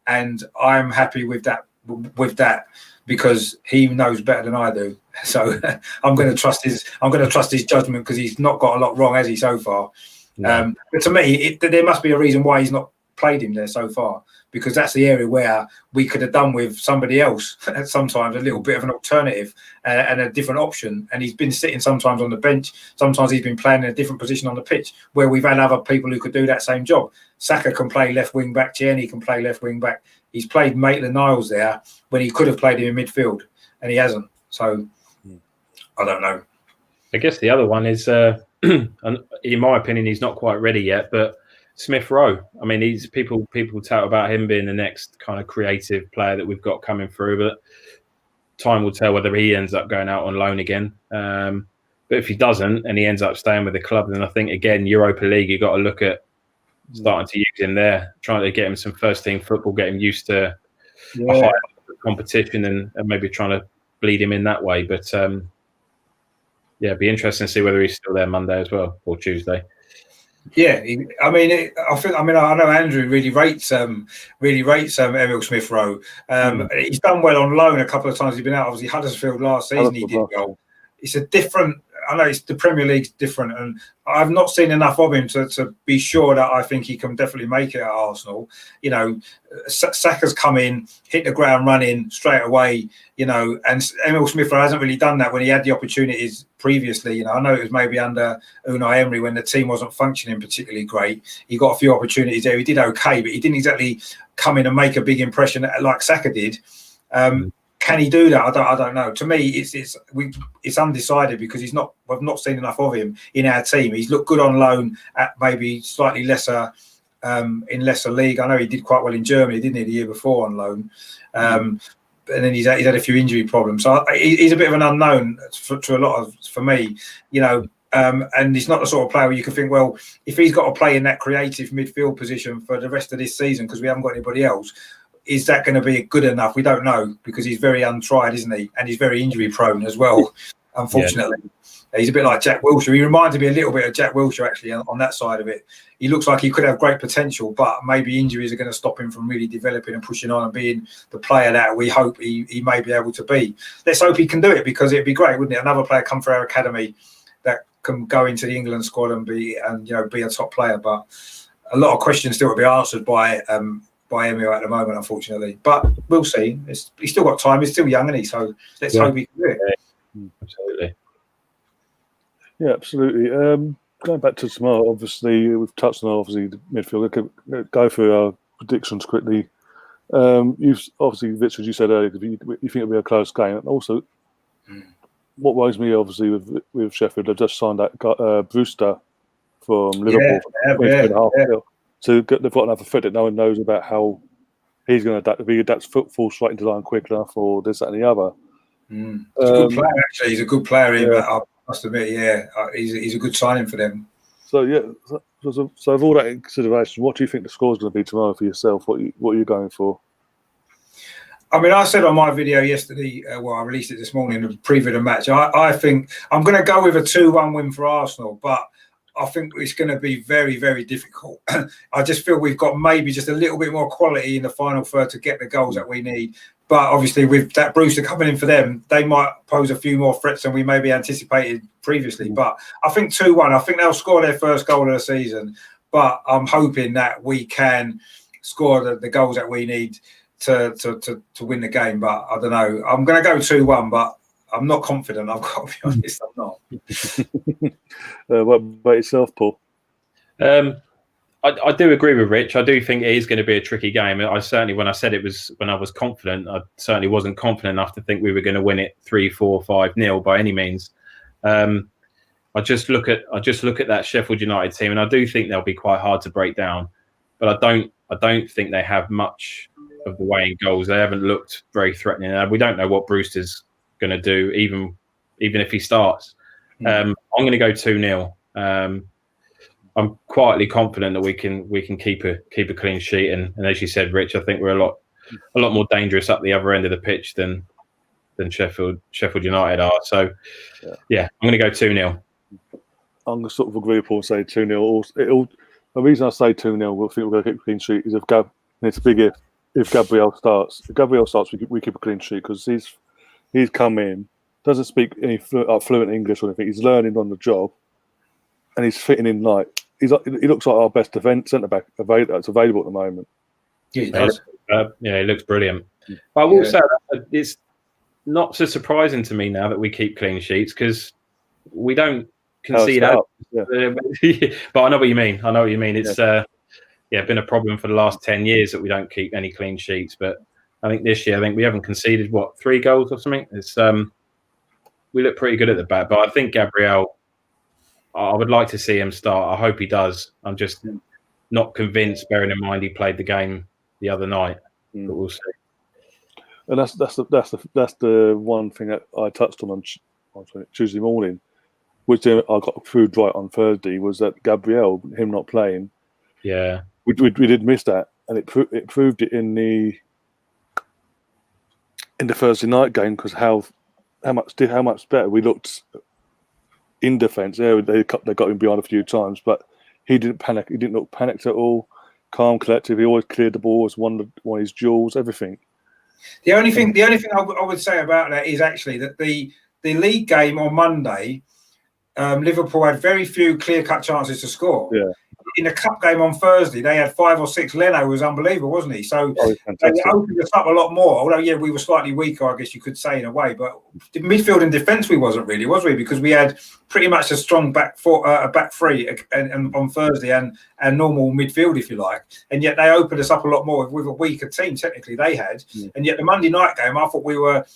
and I'm happy with that. Because he knows better than I do. So I'm going to trust his. I'm going to trust his judgment, because he's not got a lot wrong, has he, so far? But to me, there must be a reason why he's not played him there so far, because that's the area where we could have done with somebody else sometimes, a little bit of an alternative and a different option. And he's been sitting sometimes on the bench, sometimes he's been playing in a different position on the pitch, where we've had other people who could do that same job. Saka can play left wing back, Tierney can play left wing back. He's played Maitland-Niles there when he could have played him in midfield, and he hasn't. So I don't know. I guess the other one is and in my opinion, he's not quite ready yet. But Smith Rowe, I mean, he's people talk about him being the next kind of creative player that we've got coming through, but time will tell whether he ends up going out on loan again. But if he doesn't and he ends up staying with the club, then I think again Europa League, you've got to look at starting to use him there, trying to get him some first team football, get him used to a higher competition, and maybe trying to bleed him in that way. But it'd be interesting to see whether he's still there Monday as well, or Tuesday. Yeah, I know Andrew really rates Emil Smith Rowe. He's done well on loan a couple of times. He's been out. Obviously, Huddersfield last season he did well. It's a different. I know it's the Premier League's different, and I've not seen enough of him to be sure that I think he can definitely make it at Arsenal. You know, Saka's come in, hit the ground running straight away. You know, and Emil Smith Rowe hasn't really done that when he had the opportunities previously. You know, I know it was maybe under Unai Emery when the team wasn't functioning particularly great. He got a few opportunities there. He did okay, but he didn't exactly come in and make a big impression like Saka did. Can he do that? I don't know. To me, it's undecided because we've not seen enough of him in our team. He's looked good on loan at maybe slightly lesser in lesser league. I know he did quite well in Germany, didn't he, the year before on loan? And then he's had a few injury problems. So he's a bit of an unknown for me, you know. And he's not the sort of player where you can think, well, if he's got to play in that creative midfield position for the rest of this season because we haven't got anybody else, is that going to be good enough? We don't know because he's very untried, isn't he? And he's very injury prone as well, unfortunately. Yeah. He's a bit like Jack Wilshere. He reminds me a little bit of Jack Wilshere, actually, on that side of it. He looks like he could have great potential, but maybe injuries are going to stop him from really developing and pushing on and being the player that we hope he may be able to be. Let's hope he can do it because it'd be great, wouldn't it? Another player come through our academy that can go into the England squad and be a top player. But a lot of questions still to be answered by Emil at the moment, unfortunately. But we'll see. He's still got time. He's still young, isn't he? So let's hope he can do it. Yeah, absolutely. Yeah, absolutely. Going back to tomorrow, obviously, we've touched on the midfield. Go through our predictions quickly. You've obviously, Richard, you said earlier, you think it'll be a close game. And also, what worries me, obviously, with Sheffield, they've just signed that Brewster from Liverpool. So they've got another threat that no one knows about how he's going to adapt. If he adapts football straight into line quick enough, or this, that, and the other. He's a good player, actually. He's a good player. I must admit, he's a good signing for them. So with all that in consideration, what do you think the score is going to be tomorrow for yourself? What are you going for? I mean, I said on my video yesterday, I released it this morning, to preview the match. I think I'm going to go with a 2-1 win for Arsenal, but I think it's going to be very, very difficult. I just feel we've got maybe just a little bit more quality in the final third to get the goals that we need. But obviously, with that Brewster coming in for them, they might pose a few more threats than we maybe anticipated previously. But I think 2-1. I think they'll score their first goal of the season. But I'm hoping that we can score the goals that we need to win the game. But I don't know. I'm going to go 2-1, but I'm not confident. I've got to be honest. I'm not. What about yourself, Paul? I do agree with Rich. I do think it is going to be a tricky game. I certainly, when I said it was when I was confident, I certainly wasn't confident enough to think we were going to win it 3-4, 5-0 by any means. I just look at that Sheffield United team, and I do think they'll be quite hard to break down. But I don't think they have much of the way in goals. They haven't looked very threatening. We don't know what Brewster's going to do, even if he starts. I'm going to go 2-0. I'm quietly confident that we can keep a clean sheet, and as you said, Rich, I think we're a lot more dangerous up the other end of the pitch than Sheffield United are. So yeah, I'm going to go 2-0. I'm going to sort of agree with Paul and say 2-0. The reason I say 2-0, I think we're going to keep a clean sheet is it's a big if Gabriel starts. If Gabriel starts, we keep a clean sheet because he's come in, doesn't speak any fluent English or anything. He's learning on the job, and he's fitting in he looks like our best centre back that's available at the moment. Yeah, he does. He looks brilliant. But I will say that it's not so surprising to me now that we keep clean sheets because we don't concede out. Yeah. But I know what you mean. It's been a problem for the last 10 years that we don't keep any clean sheets. But I think this year, we haven't conceded 3 goals or something. It's we look pretty good at the back, but I think Gabriel I would like to see him start. I hope he does. I'm just not convinced, bearing in mind he played the game the other night, but we'll see. And that's the one thing that I touched on Tuesday morning, which I got proved right on Thursday, was that Gabriel, him not playing. Yeah, we did miss that, and it proved it in the Thursday night game, because how much better we looked in defence. Yeah, they got him behind a few times, but he didn't panic. He didn't look panicked at all. Calm, collective. He always cleared the ball. Was won his duels. Everything. The only thing I would say about that is actually that the league game on Monday, Liverpool had very few clear-cut chances to score. Yeah. In the cup game on Thursday, they had 5 or 6. Leno was unbelievable, wasn't he? So they opened us up a lot more. Although, yeah, we were slightly weaker, I guess you could say, in a way. But the midfield and defence, we wasn't really, was we? Because we had pretty much a strong back three and on Thursday and normal midfield, if you like. And yet they opened us up a lot more with a weaker team, technically, they had. Yeah. And yet the Monday night game, I thought we were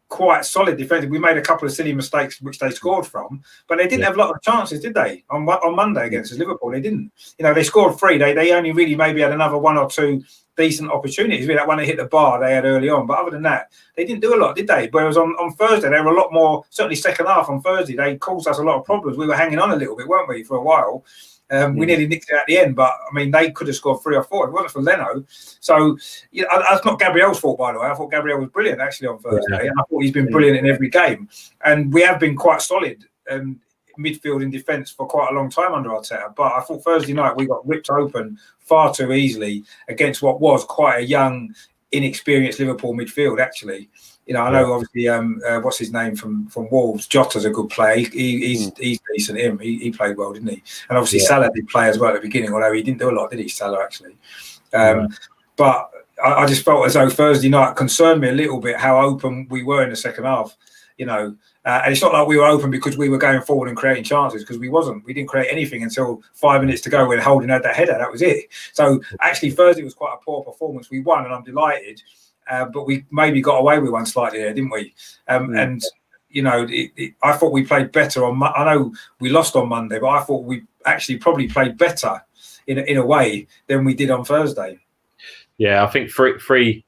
quite solid defensively. We made a couple of silly mistakes which they scored from, but they didn't have a lot of chances, did they? On Monday against Liverpool, they didn't. You know, they scored 3. They only really maybe had another 1 or 2 decent opportunities. That one they hit the bar they had early on, but other than that, they didn't do a lot, did they? Whereas on Thursday, they were a lot more. Certainly, second half on Thursday, they caused us a lot of problems. We were hanging on a little bit, weren't we, for a while? We nearly nicked it at the end, but I mean, they could have scored 3 or 4. It wasn't for Leno. So, you know, that's not Gabriel's fault, by the way. I thought Gabriel was brilliant actually on Thursday, and I thought he's been brilliant in every game. And we have been quite solid midfield and defence for quite a long time under Arteta. But I thought Thursday night we got ripped open far too easily against what was quite a young, inexperienced Liverpool midfield, actually. You know, I know obviously what's his name from Wolves, Jota's a good player. He's decent. He played well, didn't he? And obviously Salah did play as well at the beginning, although he didn't do a lot, did he, Salah, actually? But I just felt as though Thursday night concerned me a little bit how open we were in the second half, you know. And it's not like we were open because we were going forward and creating chances, because we wasn't. We didn't create anything until 5 minutes to go when Holding had that header. That was it. So actually Thursday was quite a poor performance. We won and I'm delighted. But we maybe got away with one slightly there, didn't we? And, you know, I thought we played better on I know we lost on Monday, but I thought we actually probably played better in a way than we did on Thursday. Yeah, I think 3-1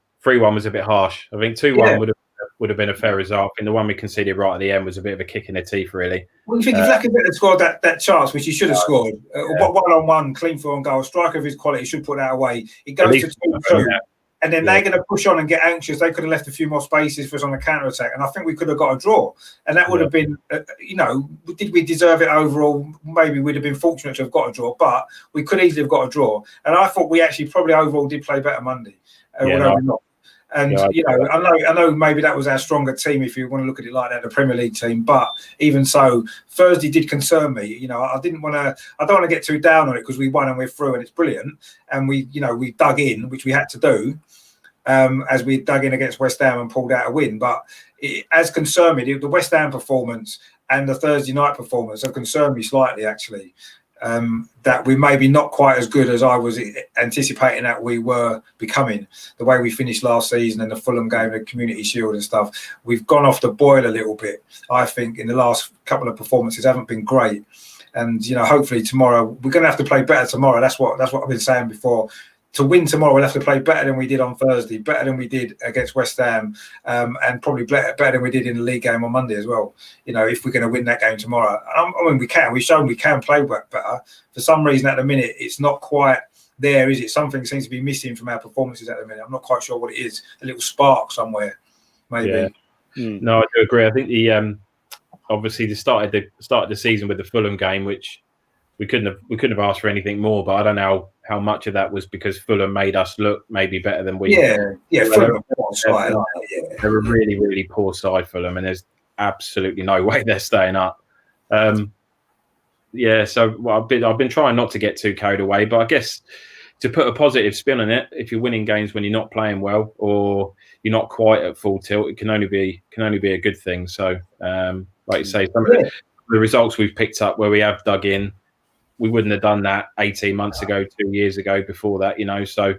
was a bit harsh. I think 2-1 would have been a fair result. And the one we conceded right at the end was a bit of a kick in the teeth, really. Well, you think if Lacazette had scored that chance, which he should have scored, 1-on-1, clean for on goal, striker of his quality should put that away. It goes to 2-2. And then they're going to push on and get anxious. They could have left a few more spaces for us on the counter-attack. And I think we could have got a draw. And that would have been, you know, did we deserve it overall? Maybe we'd have been fortunate to have got a draw. But we could easily have got a draw. And I thought we actually probably overall did play better Monday. Although we're not. And, you know, I know maybe that was our stronger team, if you want to look at it like that, the Premier League team. But even so, Thursday did concern me. You know, I don't want to get too down on it because we won and we're through and it's brilliant. And we dug in, which we had to do, as we dug in against West Ham and pulled out a win. But it has concerned me. The West Ham performance and the Thursday night performance have concerned me slightly, actually. That we may be not quite as good as I was anticipating that we were becoming. The way we finished last season and the Fulham game, the Community Shield and stuff, we've gone off the boil a little bit. I think in the last couple of performances haven't been great. And, you know, hopefully tomorrow we're going to have to play better tomorrow. That's what I've been saying before. To win tomorrow, we'll have to play better than we did on Thursday, better than we did against West Ham, and probably better than we did in the league game on Monday as well. You know, if we're going to win that game tomorrow. I mean, we can. We've shown we can play better. For some reason, at the minute, it's not quite there, is it? Something seems to be missing from our performances at the minute. I'm not quite sure what it is. A little spark somewhere, maybe. Yeah. No, I do agree. I think the obviously the start of the season with the Fulham game, which we couldn't have asked for anything more, but I don't know how much of that was because Fulham made us look maybe better than we. Yeah. Fulham they're a really, really poor side, Fulham, and there's absolutely no way they're staying up. So I've been trying not to get too carried away, but I guess to put a positive spin on it, if you're winning games when you're not playing well or you're not quite at full tilt, it can only be a good thing. So, like you say, some of the results we've picked up where we have dug in, we wouldn't have done that 18 months ago, 2 years ago, before that, you know. So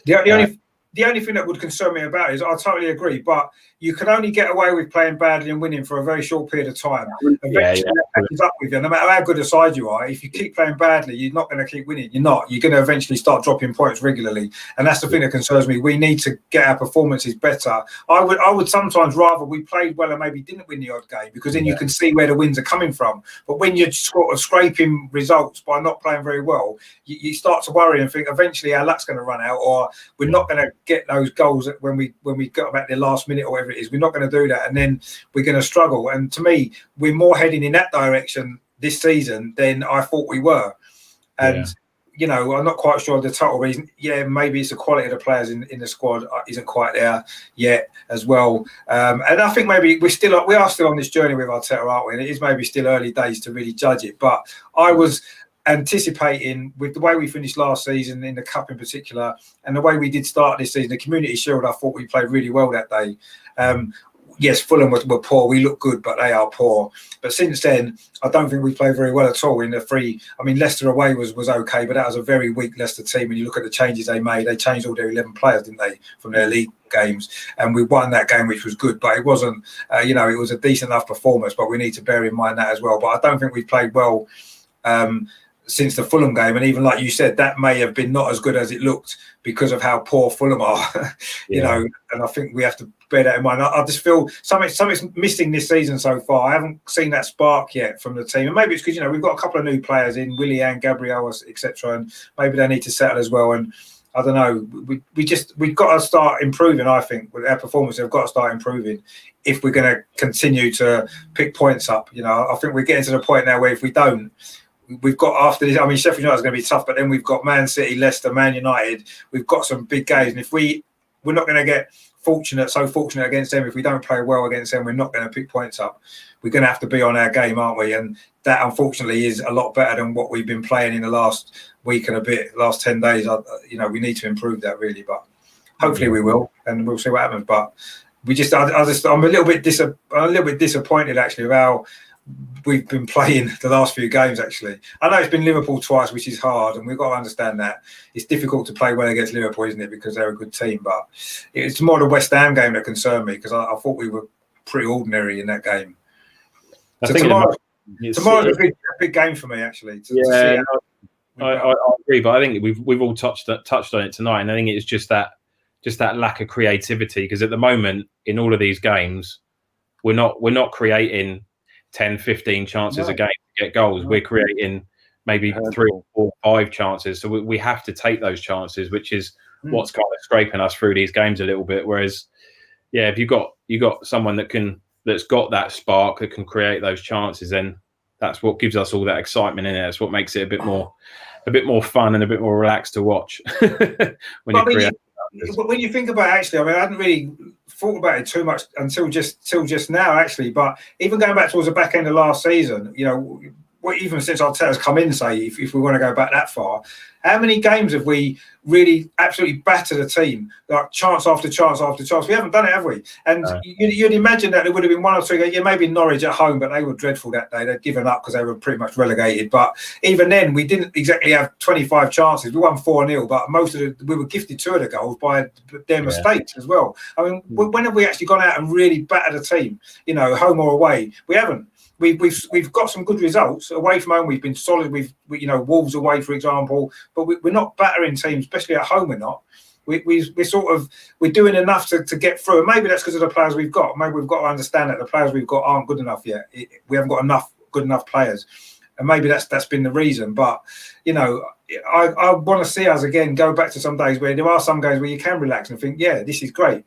the the only thing that would concern me about it is I totally agree, but you can only get away with playing badly and winning for a very short period of time. Eventually, that catches up with you. No matter how good a side you are, if you keep playing badly, you're not going to keep winning. You're not. You're going to eventually start dropping points regularly, and that's the thing that concerns me. We need to get our performances better. I would sometimes rather we played well and maybe didn't win the odd game, because then you can see where the wins are coming from. But when you're sort of scraping results by not playing very well, you start to worry and think eventually our luck's going to run out, or we're not going to get those goals when we got back the last minute or whatever it is. We're not going to do that, and then we're going to struggle. And to me, we're more heading in that direction this season than I thought we were. And you know, I'm not quite sure the total reason. Yeah, maybe it's the quality of the players in the squad isn't quite there yet as well. And I think maybe we are still on this journey with Arteta, aren't we? And it is maybe still early days to really judge it. But I was anticipating, with the way we finished last season in the cup in particular, and the way we did start this season, the Community Shield, I thought we played really well that day. Yes, Fulham were poor. We look good, but they are poor. But since then, I don't think we played very well at all in the three. I mean, Leicester away was okay, but that was a very weak Leicester team. When you look at the changes they made, they changed all their 11 players, didn't they, from their league games? And we won that game, which was good, but it wasn't, it was a decent enough performance, but we need to bear in mind that as well. But I don't think we played well since the Fulham game, and even like you said, that may have been not as good as it looked because of how poor Fulham are, you know. And I think we have to bear that in mind. I just feel something's missing this season so far. I haven't seen that spark yet from the team, and maybe it's because we've got a couple of new players in, Willian, Gabriel, etc., and maybe they need to settle as well. And I don't know, we've got to start improving. I think with our performance, we've got to start improving if we're going to continue to pick points up. I think we're getting to the point now where if we don't, we've got after this. I mean, Sheffield United is going to be tough, but then we've got Man City, Leicester, Man United. We've got some big games, and if we're not going to get so fortunate against them, if we don't play well against them, we're not going to pick points up. We're going to have to be on our game, aren't we? And that, unfortunately, is a lot better than what we've been playing in the last week and a bit, last 10 days. We need to improve that really, but hopefully we will, and we'll see what happens. But I'm a little bit disappointed actually of how we've been playing the last few games. Actually, I know it's been Liverpool twice, which is hard, and we've got to understand that it's difficult to play well against Liverpool, isn't it? Because they're a good team. But it's more the West Ham game that concerned me, because I thought we were pretty ordinary in that game. So tomorrow's a big game for me, actually. I agree, but I think we've all touched on it tonight, and I think it's just that lack of creativity, because at the moment in all of these games, we're not creating 10, 15 chances a game to get goals. We're creating maybe 3 or 4, 5 chances. So we have to take those chances, which is what's kind of scraping us through these games a little bit. Whereas, if you got someone that's got that spark that can create those chances, then that's what gives us all that excitement in it. That's what makes it a bit more fun and a bit more relaxed to watch. When you think about it, actually, I mean, I hadn't really thought about it too much until just now, actually. But even going back towards the back end of last season, even since Arteta's come in, say, if we want to go back that far, how many games have we really absolutely battered a team, like chance after chance after chance? We haven't done it, have we? And you'd imagine that there would have been 1 or 2 games. Yeah, maybe Norwich at home, but they were dreadful that day. They'd given up because they were pretty much relegated. But even then, we didn't exactly have 25 chances. We won 4-0, but we were gifted 2 of the goals by their mistakes as well. I mean, when have we actually gone out and really battered a team, home or away? We haven't. We've got some good results away from home. We've been solid. Wolves away, for example, but we're not battering teams, especially at home. We're not. We're doing enough to get through. And maybe that's because of the players we've got. Maybe we've got to understand that the players we've got aren't good enough yet. We haven't got good enough players, and maybe that's been the reason. But I want to see us again go back to some days where there are some games where you can relax and think, yeah, this is great.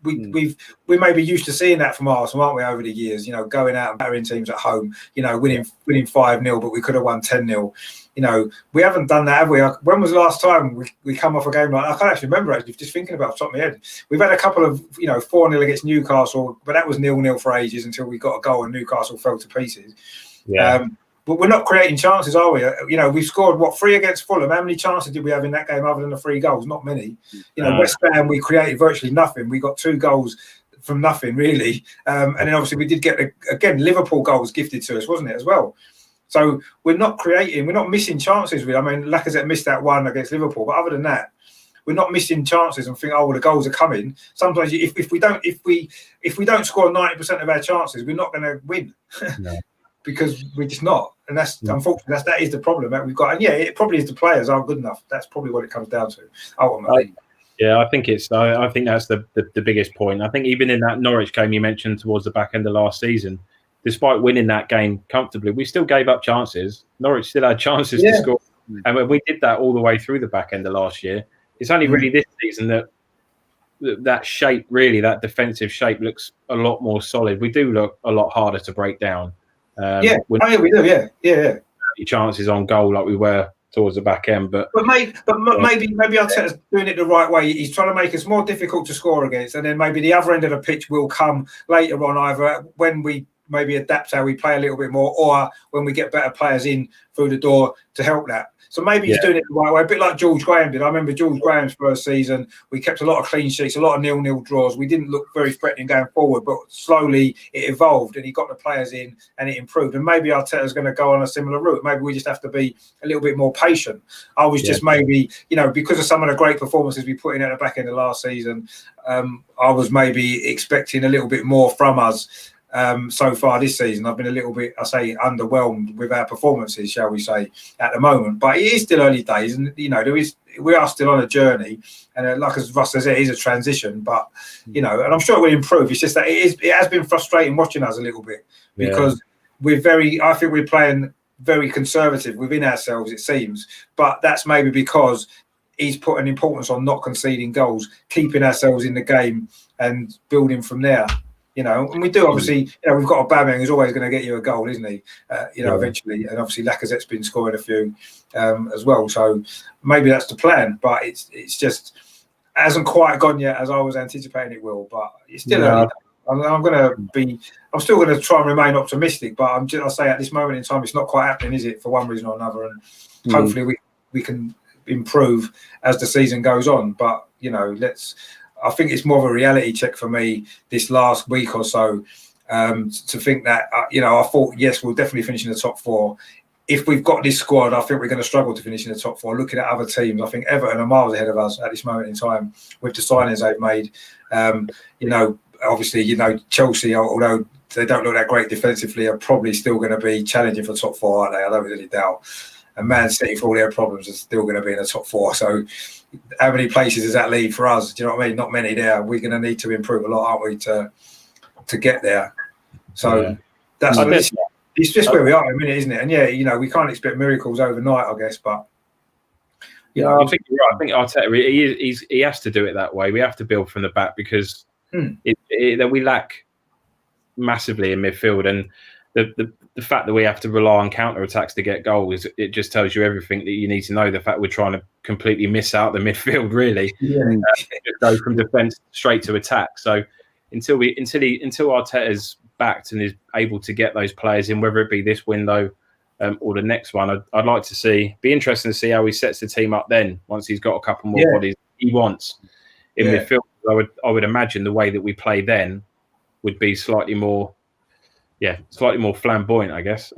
We may be used to seeing that from Arsenal, aren't we, over the years? Going out and battering teams at home, winning 5-0, but we could have won 10-0. We haven't done that, have we? When was the last time we come off a game like that? I can't actually remember, actually, just thinking about it off the top of my head. We've had a couple of 4-0 against Newcastle, but that was 0-0 for ages until we got a goal and Newcastle fell to pieces. But we're not creating chances, are we? We've scored 3 against Fulham. How many chances did we have in that game other than the 3 goals? Not many. West Ham, we created virtually nothing. We got 2 goals from nothing, really. And then obviously we did get Liverpool goals gifted to us, wasn't it, as well? So we're not creating, we're not missing chances. I mean, Lacazette missed that one against Liverpool, but other than that, we're not missing chances and think, oh, well, the goals are coming. Sometimes if we don't score 90% of our chances, we're not going to win. No. Because we're just not, and that's unfortunately that is the problem that we've got. And yeah, it probably is the players aren't good enough. That's probably what it comes down to ultimately. I think it's. I think that's the biggest point. I think even in that Norwich game you mentioned towards the back end of last season, despite winning that game comfortably, we still gave up chances. Norwich still had chances to score, and we did that all the way through the back end of last year. It's only really this season that shape, really, that defensive shape looks a lot more solid. We do look a lot harder to break down. We do. Yeah. Chances on goal like we were towards the back end, but maybe Arteta's doing it the right way. He's trying to make us more difficult to score against, and then maybe the other end of the pitch will come later on, either when we maybe adapt how we play a little bit more, or when we get better players in through the door to help that. So maybe he's doing it the right way, a bit like George Graham did. I remember George Graham's first season, we kept a lot of clean sheets, a lot of 0-0 draws. We didn't look very threatening going forward, but slowly it evolved and he got the players in and it improved. And maybe Arteta's going to go on a similar route. Maybe we just have to be a little bit more patient. I was just maybe, because of some of the great performances we put in at the back end of last season, I was maybe expecting a little bit more from us. So far this season, I've been a little bit, underwhelmed with our performances, shall we say, at the moment. But it is still early days, and we are still on a journey. And like as Russ says, it is a transition. But and I'm sure it will improve. It's just that it has been frustrating watching us a little bit because I think we're playing very conservative within ourselves, it seems. But that's maybe because he's put an importance on not conceding goals, keeping ourselves in the game, and building from there. And we do obviously, we've got Aubameyang who's always going to get you a goal, isn't he? Eventually, and obviously Lacazette's been scoring a few as well. So maybe that's the plan, but it's just hasn't quite gone yet as I was anticipating it will. But it's still early. I'm still going to try and remain optimistic, but I'll say at this moment in time, it's not quite happening, is it? For one reason or another, and hopefully we can improve as the season goes on. But I think it's more of a reality check for me this last week or so to think that, I thought, yes, we'll definitely finish in the top four. If we've got this squad, I think we're going to struggle to finish in the top four. Looking at other teams, I think Everton are miles ahead of us at this moment in time with the signings they've made. Obviously, Chelsea, although they don't look that great defensively, are probably still going to be challenging for top four, aren't they? I don't really doubt. And Man City, for all their problems, are still going to be in the top four. So how many places does that leave for us? Do you know what I mean? Not many there. We're going to need to improve a lot, aren't we, to get there? So it's just where we are at the minute, isn't it? And we can't expect miracles overnight, I guess. But I think you're right. I think Arteta, he has to do it that way. We have to build from the back because we lack massively in midfield, and the fact that we have to rely on counter-attacks to get goals, it just tells you everything that you need to know. The fact we're trying to completely miss out the midfield, really. Go from defence straight to attack. So until Arteta's backed and is able to get those players in, whether it be this window or the next one, I'd like to be interesting to see how he sets the team up then, once he's got a couple more bodies he wants in midfield. I would imagine the way that we play then would be slightly more flamboyant, I guess.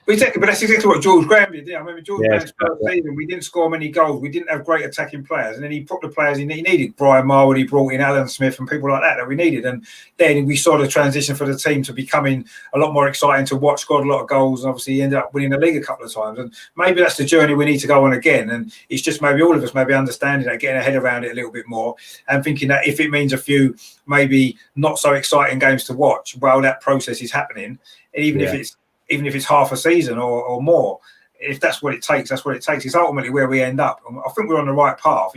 Exactly, but that's exactly what George Graham did. I remember George Graham's first season, we didn't score many goals. We didn't have great attacking players. And then he put the players in that he needed. Brian Marwood, he brought in Alan Smith and people like that we needed. And then we saw the transition for the team to becoming a lot more exciting to watch, scored a lot of goals, and obviously he ended up winning the league a couple of times. And maybe that's the journey we need to go on again. And it's just maybe all of us maybe understanding that, getting our head around it a little bit more, and thinking that if it means a few maybe not so exciting games to watch while that process is happening, even if it's half a season or more, if that's what it takes, that's what it takes. It's ultimately where we end up. I think we're on the right path.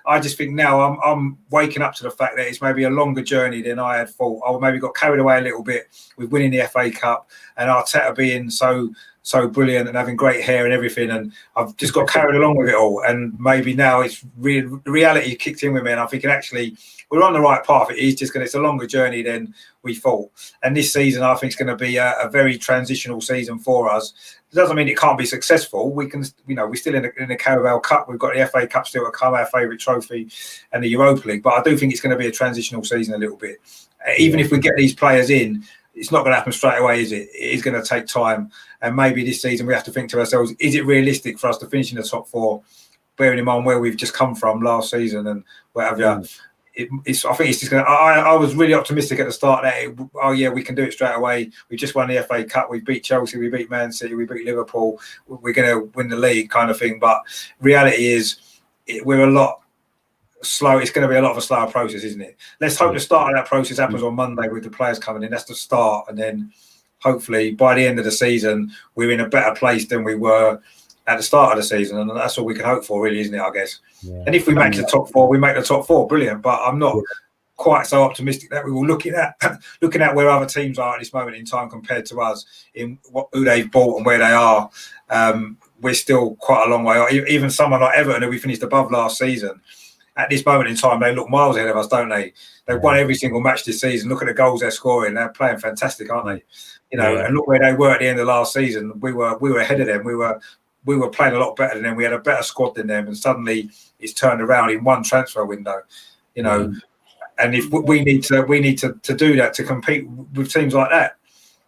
I just think now I'm waking up to the fact that it's maybe a longer journey than I had thought. I maybe got carried away a little bit with winning the FA Cup and Arteta being so brilliant and having great hair and everything, and I've just got carried along with it all. And maybe now it's reality kicked in with me, and I'm thinking actually we're on the right path. It's a longer journey than we thought. And this season, I think, is going to be a very transitional season for us. It doesn't mean it can't be successful. We can, we're still in the Carabao Cup. We've got the FA Cup still to come, our favourite trophy, and the Europa League. But I do think it's going to be a transitional season a little bit. Even if we get these players in, it's not going to happen straight away, is it? It is going to take time. And maybe this season we have to think to ourselves, is it realistic for us to finish in the top four bearing in mind where we've just come from last season and whatever. I think it's just going to. I was really optimistic at the start that we can do it straight away. We just won the FA Cup. We beat Chelsea. We beat Man City. We beat Liverpool. We're going to win the league, kind of thing. But reality is, we're a lot slow. It's going to be a lot of a slower process, isn't it? Let's hope the start of that process happens on Monday with the players coming in. That's the start, and then hopefully by the end of the season, we're in a better place than we were at the start of the season, and that's all we can hope for, really, isn't it? I guess. Yeah. And if we make the top four, we make the top four. Brilliant. But I'm not quite so optimistic that we will looking at where other teams are at this moment in time compared to us in who they've bought and where they are. We're still quite a long way. Even someone like Everton, who we finished above last season, at this moment in time, they look miles ahead of us, don't they? They've won every single match this season. Look at the goals they're scoring. They're playing fantastic, aren't they? You know, and look where they were at the end of last season. We were ahead of them. We were playing a lot better than them. We had a better squad than them, and suddenly it's turned around in one transfer window. You know, and if we need to do that to compete with teams like that.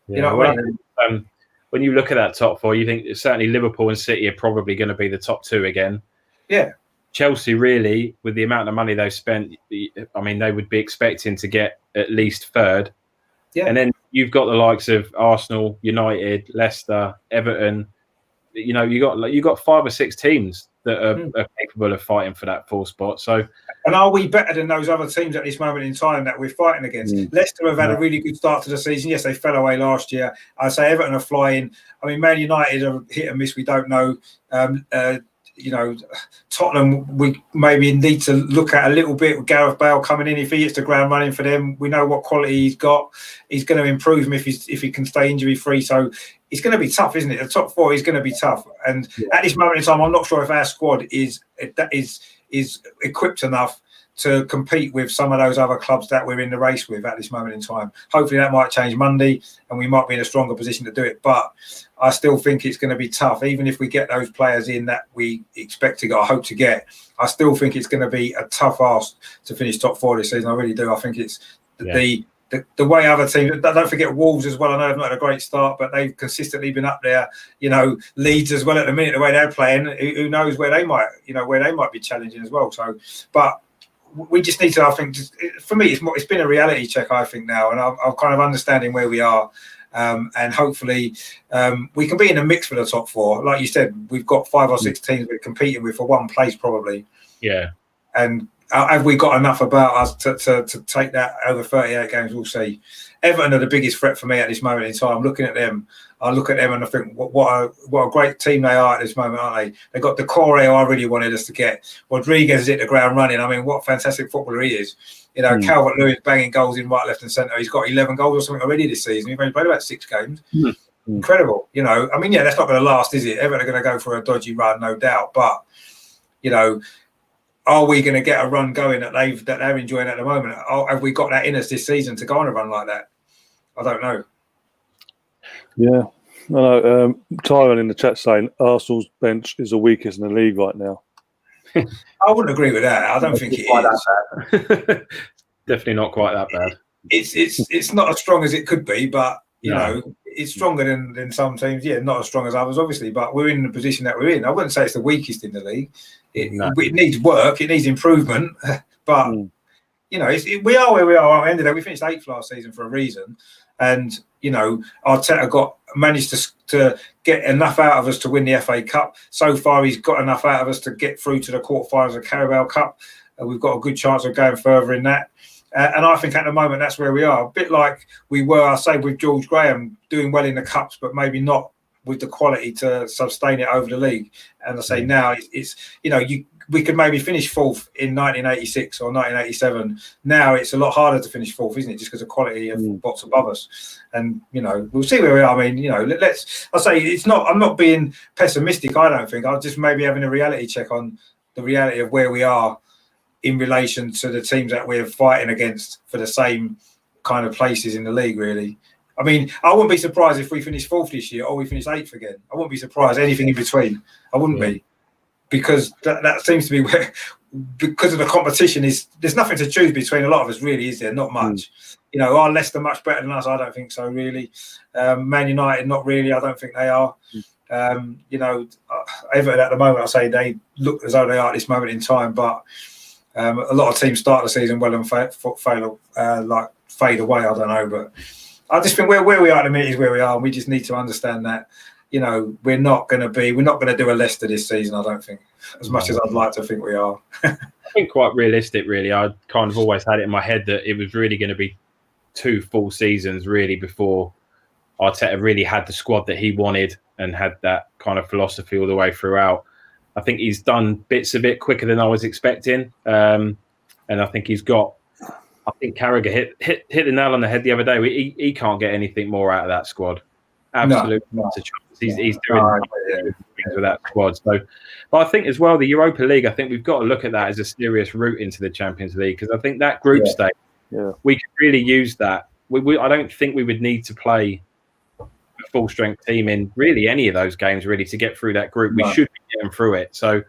Yeah, you know what I mean? When you look at that top four, you think certainly Liverpool and City are probably going to be the top two again. Yeah. Chelsea, really, with the amount of money they've spent, I mean, they would be expecting to get at least third. Yeah. And then you've got the likes of Arsenal, United, Leicester, Everton. You know, you got 5 or 6 teams that are capable of fighting for that 4th spot. So, and are we better than those other teams at this moment in time that we're fighting against? Leicester have had a really good start to the season. Yes, they fell away last year. I'd say Everton are flying. I mean, Man United are hit and miss. We don't know. You know, Tottenham, we maybe need to look at a little bit with Gareth Bale coming in. If he hits the ground running for them, we know what quality he's got. He's going to improve him if he can stay injury free. So it's going to be tough, isn't it? The top 4 is going to be tough. And at this moment in time, I'm not sure if our squad is equipped enough to compete with some of those other clubs that we're in the race with at this moment in time. Hopefully that might change Monday and we might be in a stronger position to do it. But I still think it's going to be tough. Even if we get those players in that we expect to get, I hope to get, I still think it's going to be a tough ask to finish top 4 this season. I really do. I think it's the way other teams, don't forget Wolves as well. I know they've not had a great start, but they've consistently been up there. You know, Leeds as well at the minute, the way they're playing, who knows where they might be challenging as well. So, but we just need to, I think, for me, it's been a reality check, I think, now, and I'm kind of understanding where we are. And hopefully we can be in the mix for the top 4. Like you said, we've got 5 or 6 teams we're competing with for one place probably. Yeah. And have we got enough about us to take that over 38 games? We'll see. Everton are the biggest threat for me at this moment in time. Looking at them, I look at them and I think, what a great team they are at this moment, aren't they? They've got Decore, who I really wanted us to get. Rodriguez is hit the ground running. I mean, what a fantastic footballer he is. You know, Calvert-Lewin banging goals in right, left and centre. He's got 11 goals or something already this season. We've only played about 6 games. Incredible. You know, I mean, that's not going to last, is it? Everton are going to go for a dodgy run, no doubt. But, you know, are we going to get a run going that they're enjoying at the moment? Have we got that in us this season to go on a run like that? I don't know. Yeah. No, Tyrone in the chat saying Arsenal's bench is the weakest in the league right now. I wouldn't agree with that. I don't think it is. Definitely not quite that bad. It's not as strong as it could be, but you know, it's stronger than some teams. Yeah, not as strong as others, obviously, but we're in the position that we're in. I wouldn't say it's the weakest in the league. It needs work. It needs improvement. But you know, we are where we are. At the end of the day, we finished 8th last season for a reason, and you know, Arteta managed to get enough out of us to win the FA Cup. So far, he's got enough out of us to get through to the quarterfinals of Carabao Cup. We've got a good chance of going further in that. And I think at the moment, that's where we are. A bit like we were, I say, with George Graham, doing well in the Cups, but maybe not with the quality to sustain it over the league. And I say now, it's you know, we could maybe finish 4th in 1986 or 1987. Now it's a lot harder to finish 4th, isn't it? Just because of quality of what's above us. And, you know, we'll see where we are. I mean, you know, I say it's not, I'm not being pessimistic, I don't think. I'm just maybe having a reality check on the reality of where we are in relation to the teams that we're fighting against for the same kind of places in the league, really. I mean, I wouldn't be surprised if we finish 4th this year or we finish 8th again. I wouldn't be surprised. Anything in between. I wouldn't be. Because that seems to be where, because of the competition, there's nothing to choose between a lot of us, really, is there? Not much. You know, are Leicester much better than us? I don't think so, really. Man United, not really. I don't think they are. You know, Everton at the moment, I say they look as though they are at this moment in time, but a lot of teams start the season well and fade away. I don't know, but I just think where we are at the minute is where we are, and we just need to understand that, we're not going to do a Leicester this season. I don't think, as much as I'd like to think we are. I think quite realistic, really. I kind of always had it in my head that it was really going to be 2 full seasons, really, before Arteta really had the squad that he wanted and had that kind of philosophy all the way throughout. I think he's done bits a bit quicker than I was expecting, and I think he's got. I think Carragher hit the nail on the head the other day. He can't get anything more out of that squad. Absolutely, no. He's doing things with that squad. So, but I think as well the Europa League. I think we've got to look at that as a serious route into the Champions League, because I think that group stage, we could really use that. I don't think we would need to play a full strength team in really any of those games really to get through that group. We should be getting through it. So,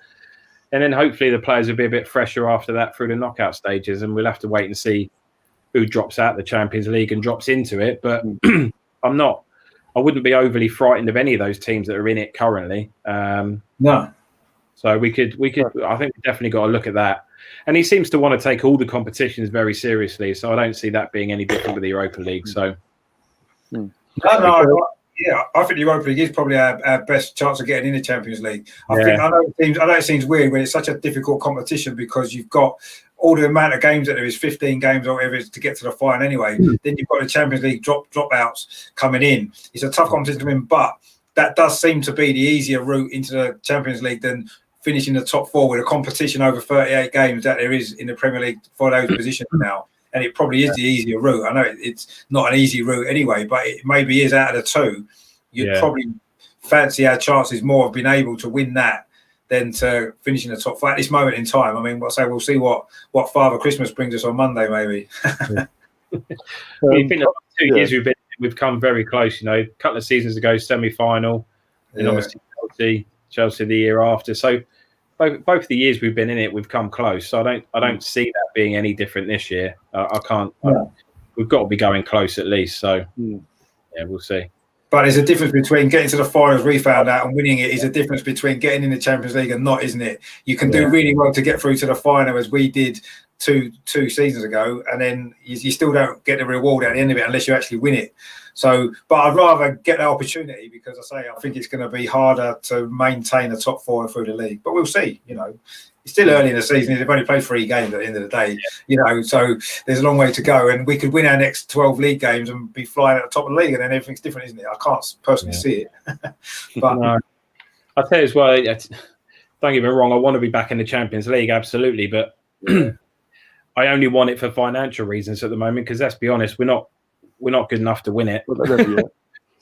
and then hopefully the players will be a bit fresher after that through the knockout stages, and we'll have to wait and see who drops out the Champions League and drops into it. But I wouldn't be overly frightened of any of those teams that are in it currently. No. So we could. I think we definitely got to look at that. And he seems to want to take all the competitions very seriously. So I don't see that being any different with the Europa League. So. I think the Europa League is probably our best chance of getting in the Champions League. I know it seems weird when it's such a difficult competition, because you've got all the amount of games that there is, 15 games or whatever it is to get to the final anyway. Then you've got the Champions League dropouts coming in. It's a tough competition to win, but that does seem to be the easier route into the Champions League than finishing the top 4 with a competition over 38 games that there is in the Premier League for those positions now. And it probably is the easier route. I know it's not an easy route anyway, but it maybe is out of the 2. You'd probably fancy our chances more of being able to win that than to finish in the top 4 at this moment in time. I mean, we'll see what Father Christmas brings us on Monday, maybe. I think the 2 years we've come very close. A couple of seasons ago, semi-final, and obviously Chelsea the year after. So both the years we've been in it, we've come close. So I don't see that being any different this year. I can't. We've got to be going close at least. So we'll see. But there's a difference between getting to the finals, we found out, and winning it is a difference between getting in the Champions League and not, isn't it? You can do really well to get through to the final, as we did two seasons ago, and then you still don't get the reward at the end of it unless you actually win it. So, but I'd rather get the opportunity, because I think it's going to be harder to maintain the top 4 through the league. But we'll see. It's still early in the season. They've only played 3 games at the end of the day. So there's a long way to go, and we could win our next 12 league games and be flying at the top of the league, and then everything's different, isn't it? I can't personally see it. But no. I'll tell you as well, don't get me wrong, I want to be back in the Champions League, absolutely, but I only want it for financial reasons at the moment, because let's be honest, we're not good enough to win it.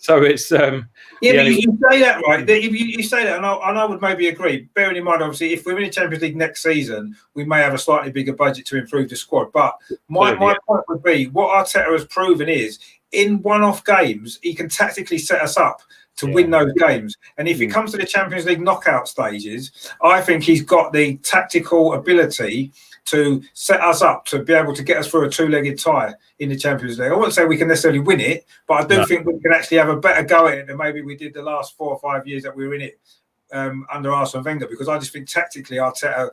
So it's but you say that, right? You say that, and I would maybe agree. Bearing in mind, obviously, if we're in the Champions League next season, we may have a slightly bigger budget to improve the squad. But my point would be, what Arteta has proven is, in one-off games, he can tactically set us up to win those games. And if it comes to the Champions League knockout stages, I think he's got the tactical ability to set us up to be able to get us through a 2-legged tie in the Champions League. I wouldn't say we can necessarily win it, but I do think we can actually have a better go at it than maybe we did the last 4 or 5 years that we were in it under Arsene Wenger, because I just think tactically Arteta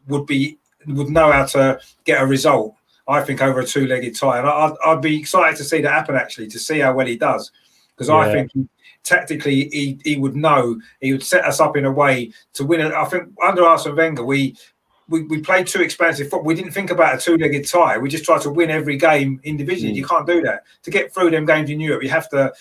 would know how to get a result, I think, over a 2-legged tie. And I'd be excited to see that happen, actually, to see how well he does, because I think tactically he would know, he would set us up in a way to win it. I think under Arsene Wenger, we played too expansive football. We didn't think about a 2-legged tie. We just tried to win every game individually. You can't do that. To get through them games in Europe, you have to,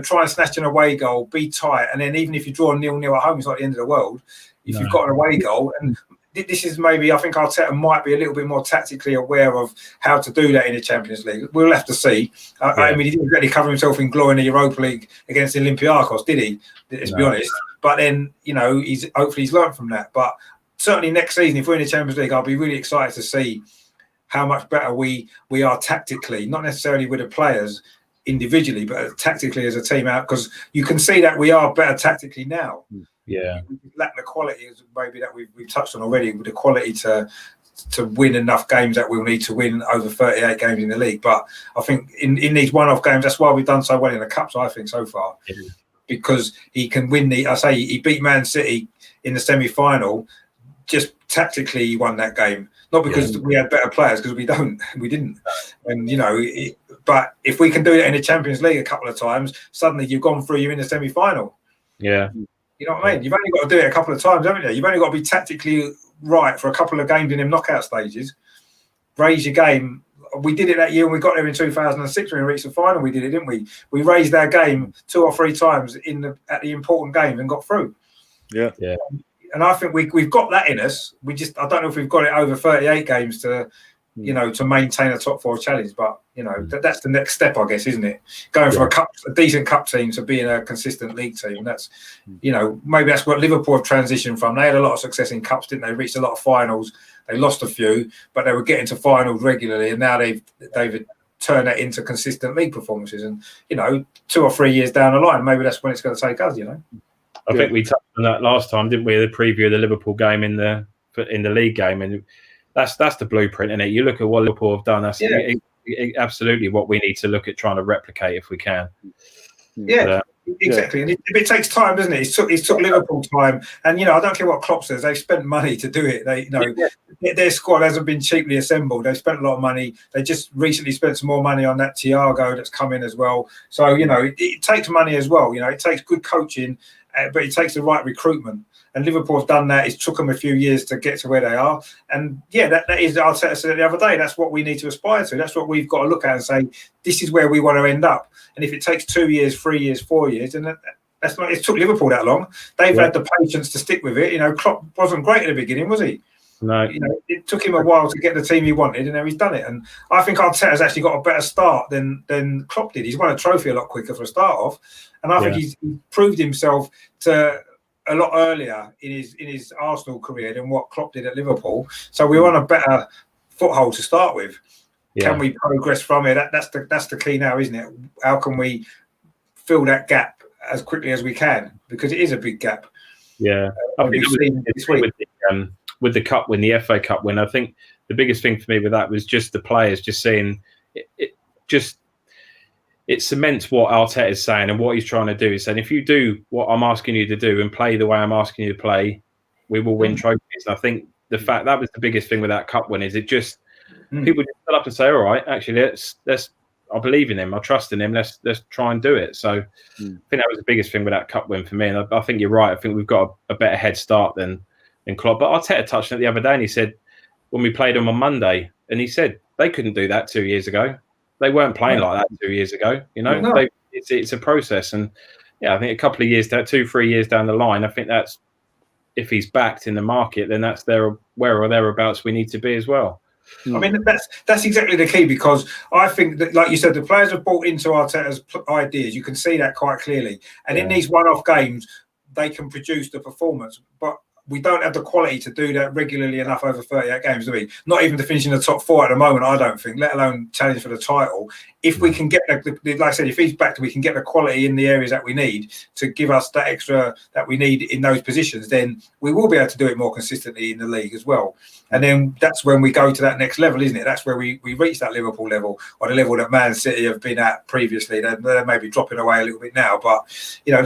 try and snatch an away goal, be tight, and then even if you draw 0-0 at home, it's not the end of the world. If you've got an away goal, and this is maybe, I think Arteta might be a little bit more tactically aware of how to do that in the Champions League. We'll have to see. I mean, he didn't really cover himself in glory in the Europa League against Olympiacos, did he? Let's be honest. But then, hopefully he's learned from that. But certainly next season, if we're in the Champions League, I'll be really excited to see how much better we are tactically, not necessarily with the players individually, but tactically as a team out, because you can see that we are better tactically now. Yeah. We lack the quality, maybe that we've touched on already, with the quality to win enough games that we'll need to win over 38 games in the league. But I think in these one-off games, that's why we've done so well in the Cups, I think, so far. Yeah. Because he can win he beat Man City in the semi-final, just tactically he won that game. Not because we had better players, because we didn't. And, you know, but if we can do it in the Champions League a couple of times, suddenly you've gone through, you're in the semi-final. Yeah. You know what I mean? You've only got to do it a couple of times, haven't you? You've only got to be tactically right for a couple of games in them knockout stages. Raise your game. We did it that year when we got there in 2006 when we reached the final. We did it, didn't we? We raised our game 2 or 3 times at the important games and got through. Yeah. And I think we've got that in us. I don't know if we've got it over 38 games to, you know, to maintain a top 4 challenge. But, you know, that's the next step, I guess, isn't it? Going from a decent cup team to being a consistent league team. And that's, you know, maybe that's what Liverpool have transitioned from. They had a lot of success in cups, didn't they? Reached a lot of finals. They lost a few, but they were getting to finals regularly. And now they've turned that into consistent league performances. And, you know, 2 or 3 years down the line, maybe that's when it's going to take us, you know. I think we touched on that last time, didn't we? The preview of the Liverpool game in the league game, and that's the blueprint, isn't it? You look at what Liverpool have done. That's absolutely what we need to look at trying to replicate if we can. Yeah, exactly. And it takes time, doesn't it? It took Liverpool time, and you know, I don't care what Klopp says. They've spent money to do it. They, you know, their squad hasn't been cheaply assembled. They've spent a lot of money. They just recently spent some more money on that Thiago that's come in as well. So you know, it takes money as well. You know, it takes good coaching. But it takes the right recruitment, and Liverpool have done that. It took them a few years to get to where they are, and that is. Arteta said the other day, that's what we need to aspire to. That's what we've got to look at and say, this is where we want to end up. And if it takes 2 years, 3 years, 4 years, then that's not. It took Liverpool that long. They've had the patience to stick with it. You know, Klopp wasn't great at the beginning, was he? No. You know, it took him a while to get the team he wanted, and now he's done it. And I think Arteta's actually got a better start than Klopp did. He's won a trophy a lot quicker for a start off. And I think he's proved himself to a lot earlier in his Arsenal career than what Klopp did at Liverpool. So we're on a better foothold to start with. Yeah. Can we progress from it? That's the key now, isn't it? How can we fill that gap as quickly as we can? Because it is a big gap. Yeah, I think this week with the cup win, the FA Cup win. I think the biggest thing for me with that was just the players just saying it cements what Arteta is saying and what he's trying to do. He's saying, if you do what I'm asking you to do and play the way I'm asking you to play, we will win trophies. And I think the fact that was the biggest thing with that cup win is it just people just stand up and say, all right, actually, let's I believe in him. I trust in him. Let's try and do it. So I think that was the biggest thing with that cup win for me. And I think you're right. I think we've got a better head start than Klopp. But Arteta touched on it the other day, and he said when we played them on Monday, and he said they couldn't do that 2 years ago. They weren't playing like that 2 years ago. You know, it's a process, and I think a couple of years, 2, 3 years down the line, I think that's if he's backed in the market, then that's where or thereabouts we need to be as well. I mean, that's exactly the key, because I think that, like you said, the players have bought into Arteta's ideas. You can see that quite clearly, and in these one-off games, they can produce the performance, but we don't have the quality to do that regularly enough over 38 games, do we? Not even to finish in the top 4 at the moment, I don't think, let alone challenge for the title. If we can get, like I said, if he's back, we can get the quality in the areas that we need to give us that extra that we need in those positions, then we will be able to do it more consistently in the league as well. And then that's when we go to that next level, isn't it? That's where we reach that Liverpool level, or the level that Man City have been at previously. They're maybe dropping away a little bit now, but, you know,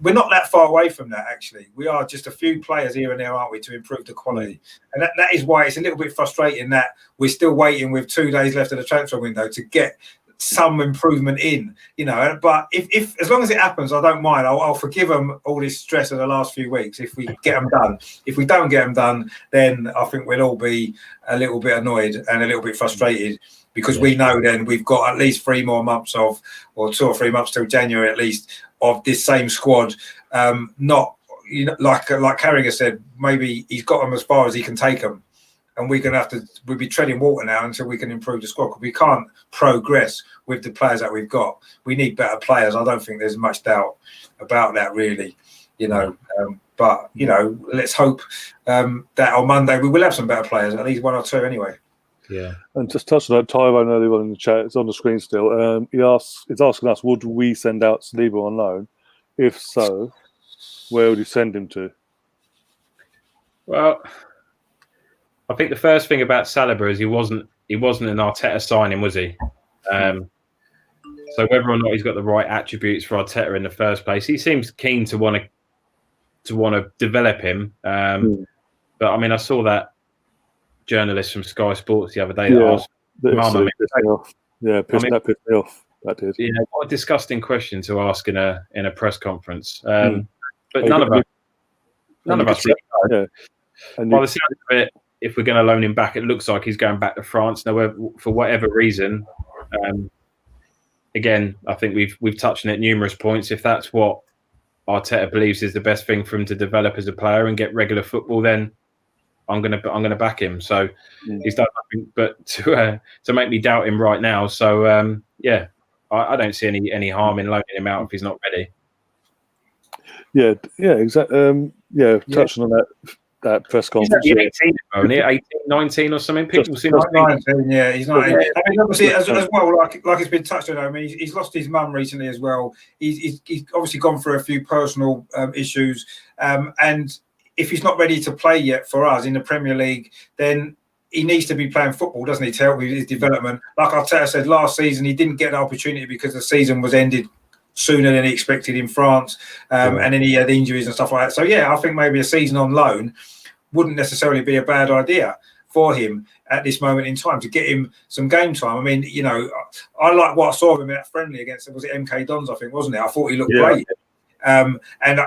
we're not that far away from that, actually. We are just a few players here and there, aren't we, to improve the quality. And that is why it's a little bit frustrating that we're still waiting with 2 days left of the transfer window to get some improvement in, you know. But if as long as it happens, I don't mind. I'll forgive them all this stress of the last few weeks if we get them done. If we don't get them done, then I think we'll all be a little bit annoyed and a little bit frustrated, because we know then we've got at least 3 more months or 2 or 3 months till January at least of this same squad. Not, you know, like Carragher said, maybe he's got them as far as he can take them, and we'll be treading water now until we can improve the squad, because we can't progress with the players that we've got. We need better players. I don't think there's much doubt about that, really, you know. But you know, let's hope that on Monday we will have some better players, at least 1 or 2 anyway. Yeah. And just touching on that, Tyrone earlier on in the chat, it's on the screen still. It's asking us, would we send out Saliba on loan? If so, where would you send him to? Well, I think the first thing about Saliba is he wasn't an Arteta signing, was he? So whether or not he's got the right attributes for Arteta in the first place, he seems keen to want to to want to develop him. But I mean, I saw that journalist from Sky Sports the other day that asked Mum. Pissed me off. Yeah, that pissed me off. That did. Yeah, what a disgusting question to ask in a press conference. But none of us really know. Yeah. And by the sound of it, if we're going to loan him back, it looks like he's going back to France. Now, for whatever reason, again, I think we've touched on it numerous points. If that's what Arteta believes is the best thing for him to develop as a player and get regular football, then I'm gonna back him. So he's done nothing but to make me doubt him right now. So I don't see any harm in loaning him out if he's not ready. Yeah, exactly. Touching on that press conference. He's 18, only 18, 19 or something. People seem like 19. Yeah, he's 19. I mean, obviously, as well, like it's been touched on. I mean, he's lost his mum recently as well. He's obviously gone through a few personal issues, and if he's not ready to play yet for us in the Premier League, then he needs to be playing football, doesn't he, to help with his development? Like Arteta said last season, he didn't get an opportunity because the season was ended sooner than he expected in France, and then he had injuries and stuff like that. So, I think maybe a season on loan wouldn't necessarily be a bad idea for him at this moment in time to get him some game time. I mean, I like what I saw of him in that friendly against, was it MK Dons, I think, wasn't it? I thought he looked great. And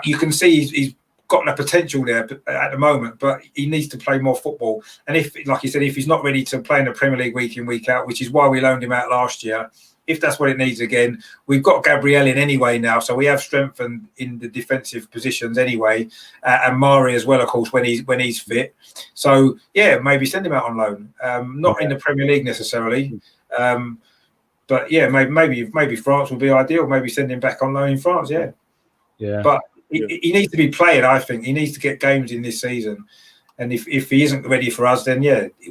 you can see he's got the potential there at the moment, but he needs to play more football. And if, like you said, if he's not ready to play in the Premier League week in, week out, which is why we loaned him out last year, if that's what it needs again, we've got Gabriel in anyway now, so we have strengthened in the defensive positions anyway, and Mari as well, of course, when he's fit. So maybe send him out on loan, not in the Premier League necessarily, but maybe France would be ideal. Maybe send him back on loan in France. But he needs to be playing. I think he needs to get games in this season. And if he isn't ready for us, then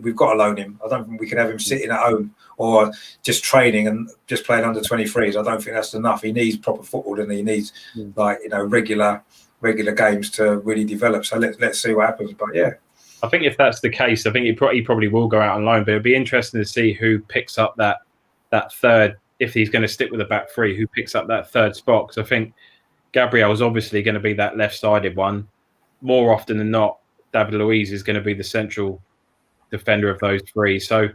we've got to loan him. I don't think we can have him sitting at home or just training and just playing under 23s. I don't think that's enough. He needs proper football, and he needs regular games to really develop. So let's see what happens. But I think if that's the case, I think he probably will go out on loan. But it'll be interesting to see who picks up that third. If he's going to stick with the back three, who picks up that third spot? Because I think Gabriel is obviously going to be that left-sided one more often than not. David Luiz is going to be the central defender of those three. So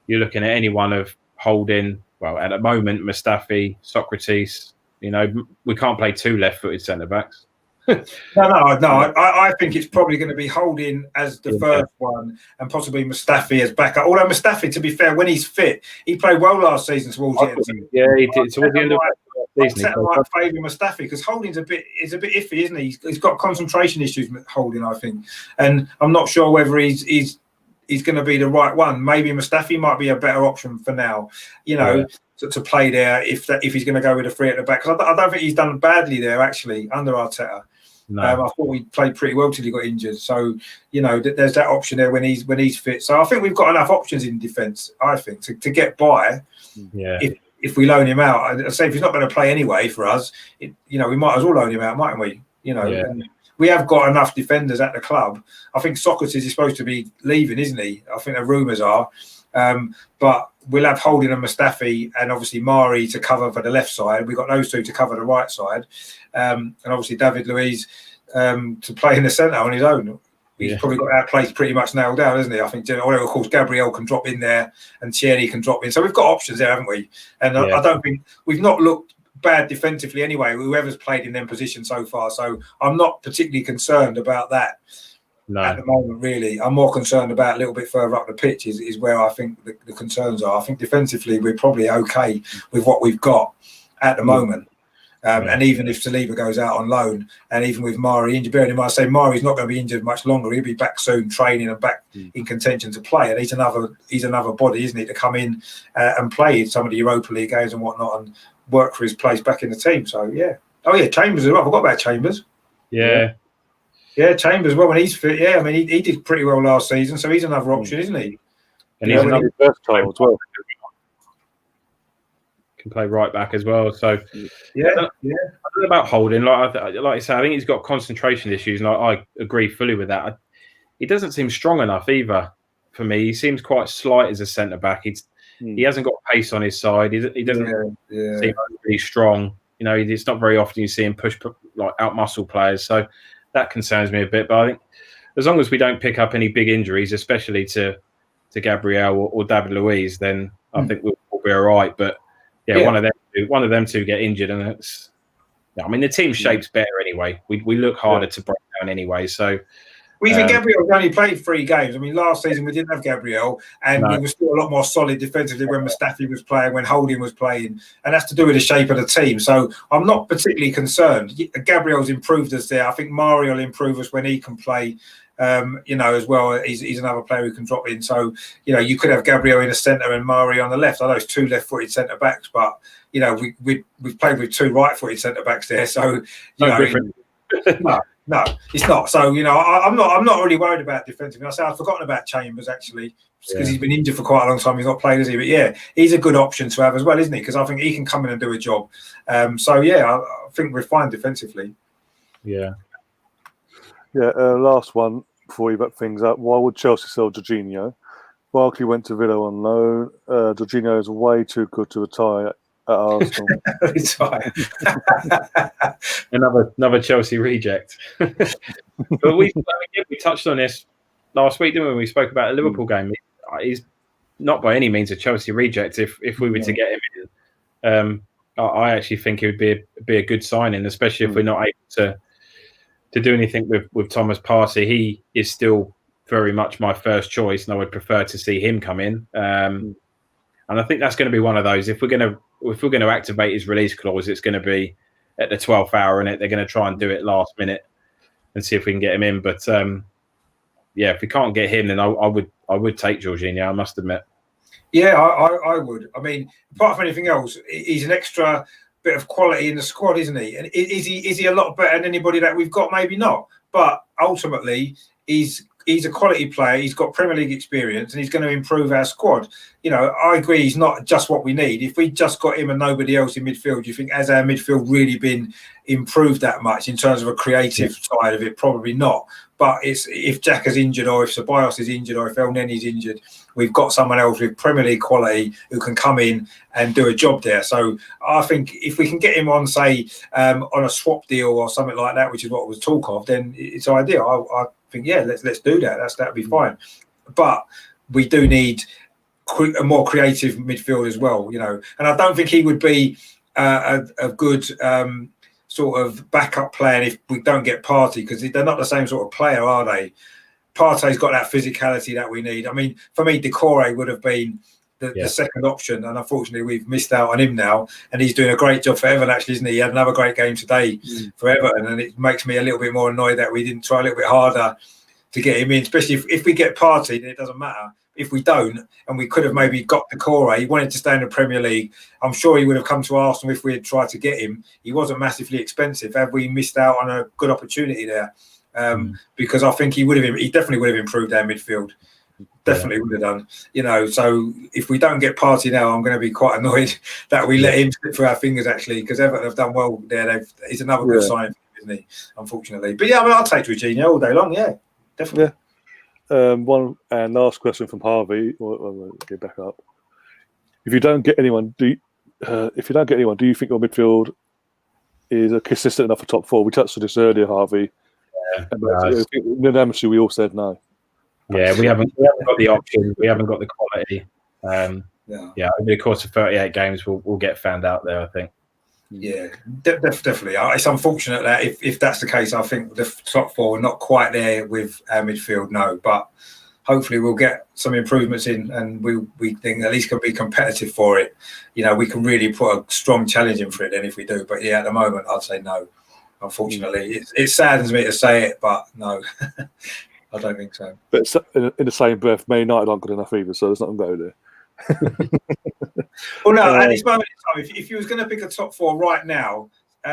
you're looking at any one of Holding, well, at the moment, Mustafi, Socrates. We can't play two left-footed centre-backs. No. I think it's probably going to be Holding as the first one and possibly Mustafi as backup. Although Mustafi, to be fair, when he's fit, he played well last season towards the end. Yeah, he did. Towards the end of the season. I might favour Mustafi because Holding's a bit iffy, isn't he? He's got concentration issues with Holding, I think. And I'm not sure whether he's going to be the right one. Maybe Mustafi might be a better option for now, to play there if he's going to go with a three at the back. Because I don't think he's done badly there, actually, under Arteta. No. I thought he played pretty well till he got injured. So, there's that option there when he's fit. So I think we've got enough options in defence, I think, to get by. Yeah. If we loan him out. I'd say if he's not going to play anyway for us, we might as well loan him out, mightn't we? And we have got enough defenders at the club. I think Socrates is supposed to be leaving, isn't he? I think the rumours are. But we'll have Holding and Mustafi and obviously Mari to cover for the left side. We've got those two to cover the right side. And obviously David Luiz to play in the centre on his own. He's probably got our place pretty much nailed down, hasn't he? I think, although of course Gabriel can drop in there and Thierry can drop in. So we've got options there, haven't we? And I don't think we've not looked bad defensively anyway, whoever's played in them positions so far. So I'm not particularly concerned about that. No. At the moment, really. I'm more concerned about a little bit further up the pitch is where I think the concerns are. I think defensively, we're probably okay with what we've got at the moment. And even if Saliba goes out on loan, and even with Mari injured, bearing in mind, I say Mari's not going to be injured much longer. He'll be back soon, training and back in contention to play. And he's another body, isn't he, to come in and play in some of the Europa League games and whatnot and work for his place back in the team. So, Chambers as well. I forgot about Chambers. Yeah, Chambers, well, when he's fit, I mean, he did pretty well last season, so he's another option, isn't he? And he's another versatile as well. Can play right back as well. So, I don't know about Holding. Like I say, I think he's got concentration issues, and I agree fully with that. He doesn't seem strong enough either for me. He seems quite slight as a centre back. He hasn't got pace on his side. He doesn't seem really strong. It's not very often you see him push like out muscle players. So. that concerns me a bit. But I think as long as we don't pick up any big injuries, especially to Gabriel or David Luiz, then I think we'll be all right. But one of them two get injured, and it's. I mean, the team shape's better anyway. We look harder to break down anyway. So. Well, even Gabriel only played 3 games. I mean, last season we didn't have Gabriel, and we were still a lot more solid defensively when Mustafi was playing, when Holding was playing, and that's to do with the shape of the team. So I'm not particularly concerned. Gabriel's improved us there. I think Mario will improve us when he can play, as well. He's another player who can drop in. So, you could have Gabriel in the centre and Mario on the left. I know it's 2 left-footed centre-backs, but, we've played with 2 right-footed centre-backs there. So, No, it's not. So I'm not really worried about defensively. I've forgotten about Chambers actually because he's been injured for quite a long time. He's not played, has he? But he's a good option to have as well, isn't he? Because I think he can come in and do a job. I think we're fine defensively. Yeah. Last one before we wrap things up. Why would Chelsea sell Jorginho? Barkley went to Villa on loan. Jorginho is way too good to retire at Arsenal. another Chelsea reject. But we touched on this last week, didn't we? We spoke about the Liverpool game. He's not by any means a Chelsea reject. If we were to get him in, I actually think it would be a good signing, especially if we're not able to do anything with Thomas Partey. He is still very much my first choice, and I would prefer to see him come in. And I think that's going to be one of those. If we're going to activate his release clause, it's going to be at the 12th hour, and they're going to try and do it last minute and see if we can get him in. But if we can't get him, then I would take Jorginho, I must admit. Yeah, I would. I mean, apart from anything else, he's an extra bit of quality in the squad, isn't he? And is he a lot better than anybody that we've got? Maybe not. But ultimately, he's a quality player. He's got Premier League experience, and he's going to improve our squad. I agree. He's not just what we need. If we just got him and nobody else in midfield, do you think has our midfield really been improved that much in terms of a creative side of it? Probably not. But if Jack is injured, or if Ceballos is injured, or if El Neni's injured, we've got someone else with Premier League quality who can come in and do a job there. So I think if we can get him on, say, on a swap deal or something like that, which is what was talk of, then it's ideal. I think, let's do that. That'd be fine. But we do need a more creative midfield as well, And I don't think he would be a good sort of backup plan if we don't get Partey, because they're not the same sort of player, are they? Partey's got that physicality that we need. I mean, for me, Decore would have been the second option, and unfortunately we've missed out on him now, and he's doing a great job for Everton actually, isn't he? He had another great game today for Everton, and it makes me a little bit more annoyed that we didn't try a little bit harder to get him in, especially if we get Partey, then it doesn't matter. If we don't, and we could have maybe got Decore, he wanted to stay in the Premier League. I'm sure he would have come to Arsenal if we had tried to get him. He wasn't massively expensive. Have we missed out on a good opportunity there? Because I think he definitely would have improved our midfield. Definitely would have done. So if we don't get Partey now, I'm going to be quite annoyed that we let him slip through our fingers, actually, because Everton have done well there. He's another good sign, isn't he? Unfortunately. But I'll take Jorginho all day long, definitely. One and last question from Harvey. We'll get back up. If you don't get anyone, do you think your midfield is consistent enough for top 4? We touched on this earlier, Harvey. Unanimously, we all said no. Yeah, we haven't got the option. We haven't got the quality. Over the course of 38 games, we'll get found out there, I think. Yeah, definitely. It's unfortunate that if that's the case, I think the top 4 are not quite there with our midfield, no. But hopefully we'll get some improvements in, and we think at least can be competitive for it. We can really put a strong challenge in for it then if we do. But at the moment, I'd say no. Unfortunately, it saddens me to say it, but no, I don't think so. But in the same breath, Man United aren't good enough either, so there's nothing go there. Well, no, at this moment in time, if you was going to pick a top 4 right now,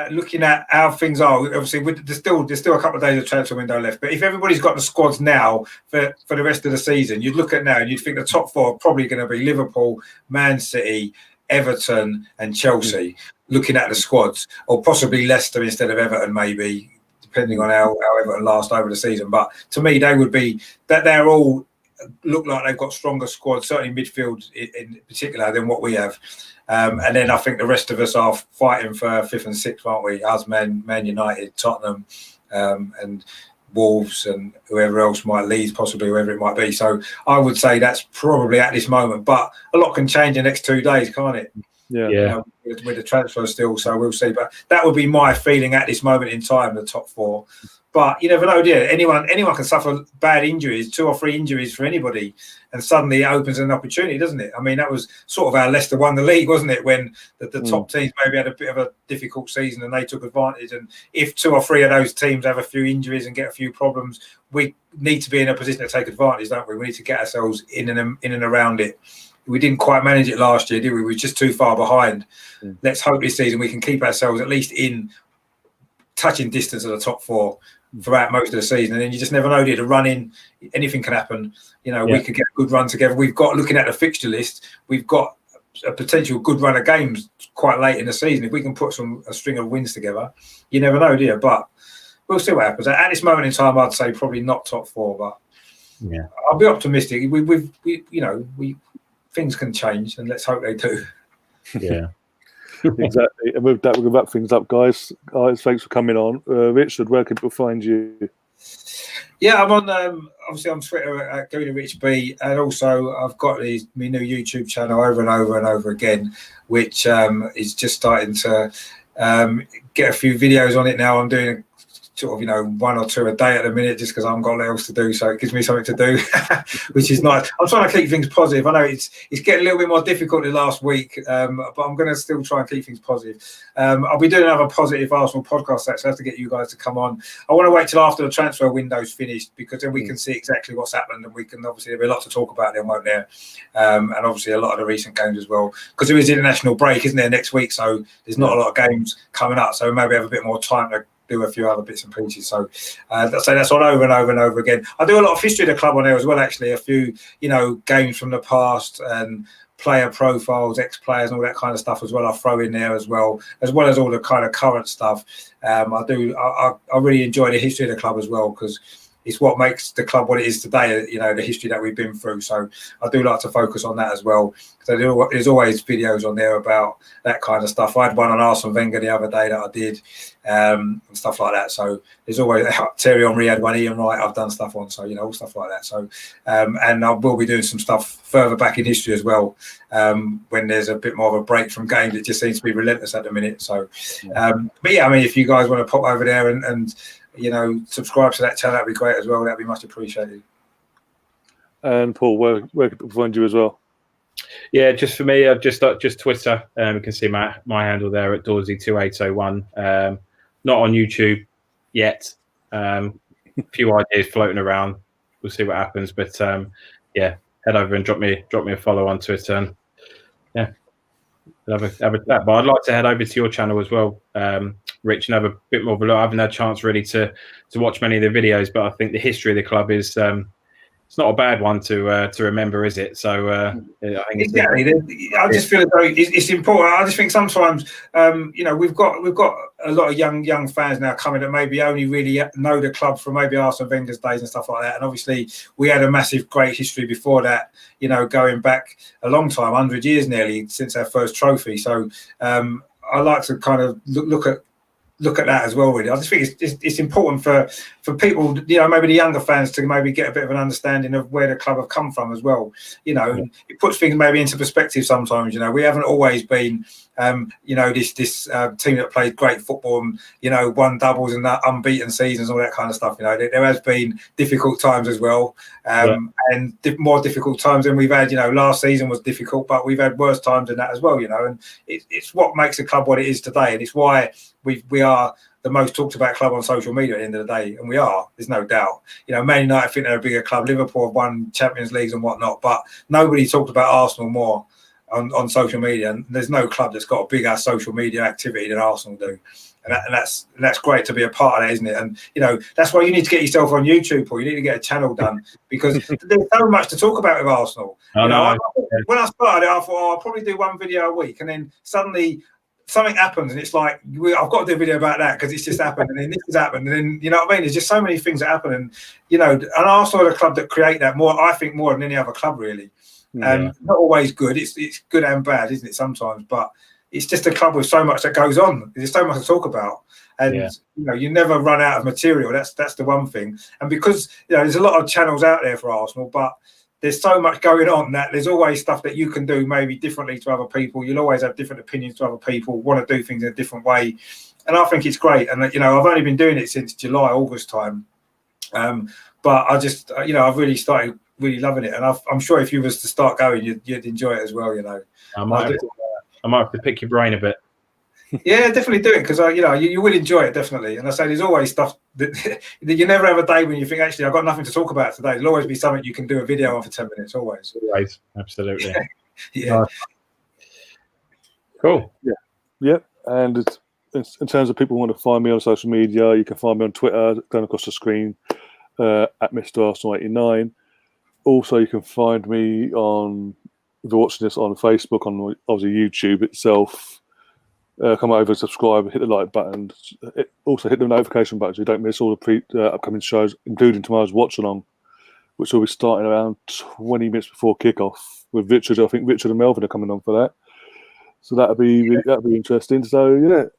looking at how things are, obviously there's still a couple of days of transfer window left. But if everybody's got the squads now for the rest of the season, you'd look at now and you'd think the top 4 are probably going to be Liverpool, Man City, Everton, and Chelsea. Looking at the squads, or possibly Leicester instead of Everton, maybe, depending on how Everton last over the season. But to me, they would be that they're all look like they've got stronger squads, certainly midfield in particular, than what we have. And then I think the rest of us are fighting for 5th and 6th, aren't we? Us, Man United, Tottenham, and Wolves and whoever else might lead, possibly whoever it might be. So I would say that's probably at this moment, but a lot can change in the next 2 days, can't it? Yeah. You know, with the transfer still, so we'll see. But that would be my feeling at this moment in time, the top four. But you never know, dear. Anyone can suffer bad injuries, 2 or 3 injuries for anybody, and suddenly it opens an opportunity, doesn't it? I mean, that was sort of how Leicester won the league, wasn't it? When the top teams maybe had a bit of a difficult season and they took advantage. And if 2 or 3 of those teams have a few injuries and get a few problems, we need to be in a position to take advantage, don't we? We need to get ourselves in and around it. We didn't quite manage it last year, did we? We were just too far behind. Let's hope this season we can keep ourselves at least in touching distance of the top 4 throughout most of the season. And then you just never know, to run in, anything can happen. You know, we could get a good run together. We've got, looking at the fixture list, we've got a potential good run of games quite late in the season. If we can put a string of wins together, you never know, do you? But we'll see what happens. At this moment in time, I'd say probably not top 4, but I'll be optimistic. We things can change, and let's hope they do. Yeah. Exactly. And with that, we'll wrap things up, guys. Thanks for coming on. Richard, where can people find you? Yeah, I'm on obviously on Twitter at GoToRichB, and also I've got my new YouTube channel over and over and over again, which is just starting to get a few videos on it now. I'm doing sort of 1 or 2 a day at the minute, just because I haven't got anything else to do, so it gives me something to do, which is nice. I'm trying to keep things positive. I know it's getting a little bit more difficult the last week, but I'm going to still try and keep things positive. I'll be doing another positive Arsenal podcast, actually. I have to get you guys to come on. I want to wait till after the transfer window's finished, because then we can see exactly what's happened, and we can obviously, there'll be a lot to talk about then, won't there? And obviously a lot of the recent games as well, because there is international break, isn't there, next week? So there's not a lot of games coming up, so maybe have a bit more time to do a few other bits and pieces. So that's on over and over and over again. I do a lot of history of the club on there as well, actually. A few, games from the past and player profiles, ex-players and all that kind of stuff as well. I throw in there as well as all the kind of current stuff. I really enjoy the history of the club as well, because it's what makes the club what it is today, the history that we've been through. So I do like to focus on that as well. So there's always videos on there about that kind of stuff. I had one on Arsene Wenger the other day that I did, and stuff like that. So there's always, Thierry Henry had one, Ian Wright I've done stuff on, so all stuff like that. So and I will be doing some stuff further back in history as well, when there's a bit more of a break from games. It just seems to be relentless at the minute. So but yeah, I mean, if you guys want to pop over there and subscribe to that channel, that'd be great as well. That'd be much appreciated. And Paul, where can people find you as well? Yeah, just for me, just Twitter. You can see my handle there at Dorsey2801. Not on YouTube yet. Few ideas floating around. We'll see what happens. But head over and drop me a follow on Twitter. And have a chat. But I'd like to head over to your channel as well, Rich, and have a bit more of a look. I haven't had a chance really to watch many of the videos, but I think the history of the club is it's not a bad one to remember, is it? So I think exactly. I just feel as though it's important. I just think sometimes we've got a lot of young fans now coming that maybe only really know the club from maybe Arsene Wenger's days and stuff like that. And obviously we had a massive, great history before that. Going back a long time, 100 years nearly since our first trophy. So I like to kind of look at that as well, really. I just think it's important for people, maybe the younger fans, to maybe get a bit of an understanding of where the club have come from as well. It puts things maybe into perspective sometimes. We haven't always been this team that played great football and won doubles and unbeaten seasons, all that kind of stuff. There has been difficult times as well, and more difficult times than we've had. Last season was difficult, but we've had worse times than that as well. And it's what makes the club what it is today, and it's why we are the most talked about club on social media at the end of the day, and we are. There's no doubt. Man United think they're a bigger club. Liverpool have won Champions Leagues and whatnot, but nobody talked about Arsenal more on social media, and there's no club that's got a bigger social media activity than Arsenal do, and that's great to be a part of that, isn't it? And that's why you need to get yourself on YouTube, or you need to get a channel done, because there's so much to talk about with Arsenal. When I started it, I thought, I'll probably do one video a week, and then suddenly something happens, and it's like, I've got to do a video about that because it's just happened, and then this has happened, and then there's just so many things that happen, and and Arsenal are the club that create that more, I think, more than any other club really. Not always good. It's good and bad, isn't it, sometimes? But it's just a club with so much that goes on. There's so much to talk about, and you know, you never run out of material. That's the one thing. And because you know, there's a lot of channels out there for Arsenal, but there's so much going on that there's always stuff that you can do maybe differently to other people. You'll always have different opinions to other people, want to do things in a different way. And I think it's great. And, you know, I've only been doing it since July, August time. But I just, you know, I've really started really loving it. And I'm sure if you was to start going, you'd enjoy it as well, you know. I might have to pick your brain a bit. Yeah, definitely do it because you know you will enjoy it definitely. And I say there's always stuff that you never have a day when you think actually I've got nothing to talk about today. There'll always be something you can do a video on for 10 minutes. Always, absolutely. Yeah. Cool. Yeah. And in terms of people who want to find me on social media, you can find me on Twitter, going across the screen at Mr. Arsenal 89. Also, you can find me on, if you're watching this on Facebook, on obviously YouTube itself. Come over, subscribe, hit the like button. Also hit the notification button so you don't miss all the upcoming shows, including tomorrow's watch along, which will be starting around 20 minutes before kickoff with Richard. I think Richard and Melvin are coming on for that, so that'll be interesting. So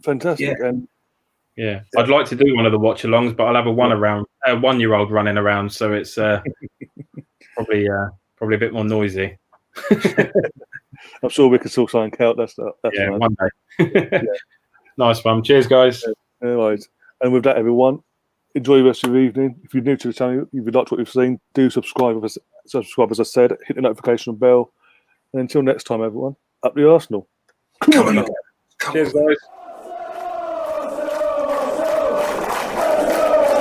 fantastic. And I'd like to do one of the watch alongs, but I'll have a 1-year-old running around, so it's probably a bit more noisy. I'm sure we can still sign Count. That's nice. One day. Nice one. Cheers, guys. Anyways, and with that, everyone, enjoy the rest of your evening. If you're new to the channel, if you liked what you've seen, do subscribe. As I said, hit the notification bell. And until next time, everyone, up the Arsenal. Come on. Cheers, guys.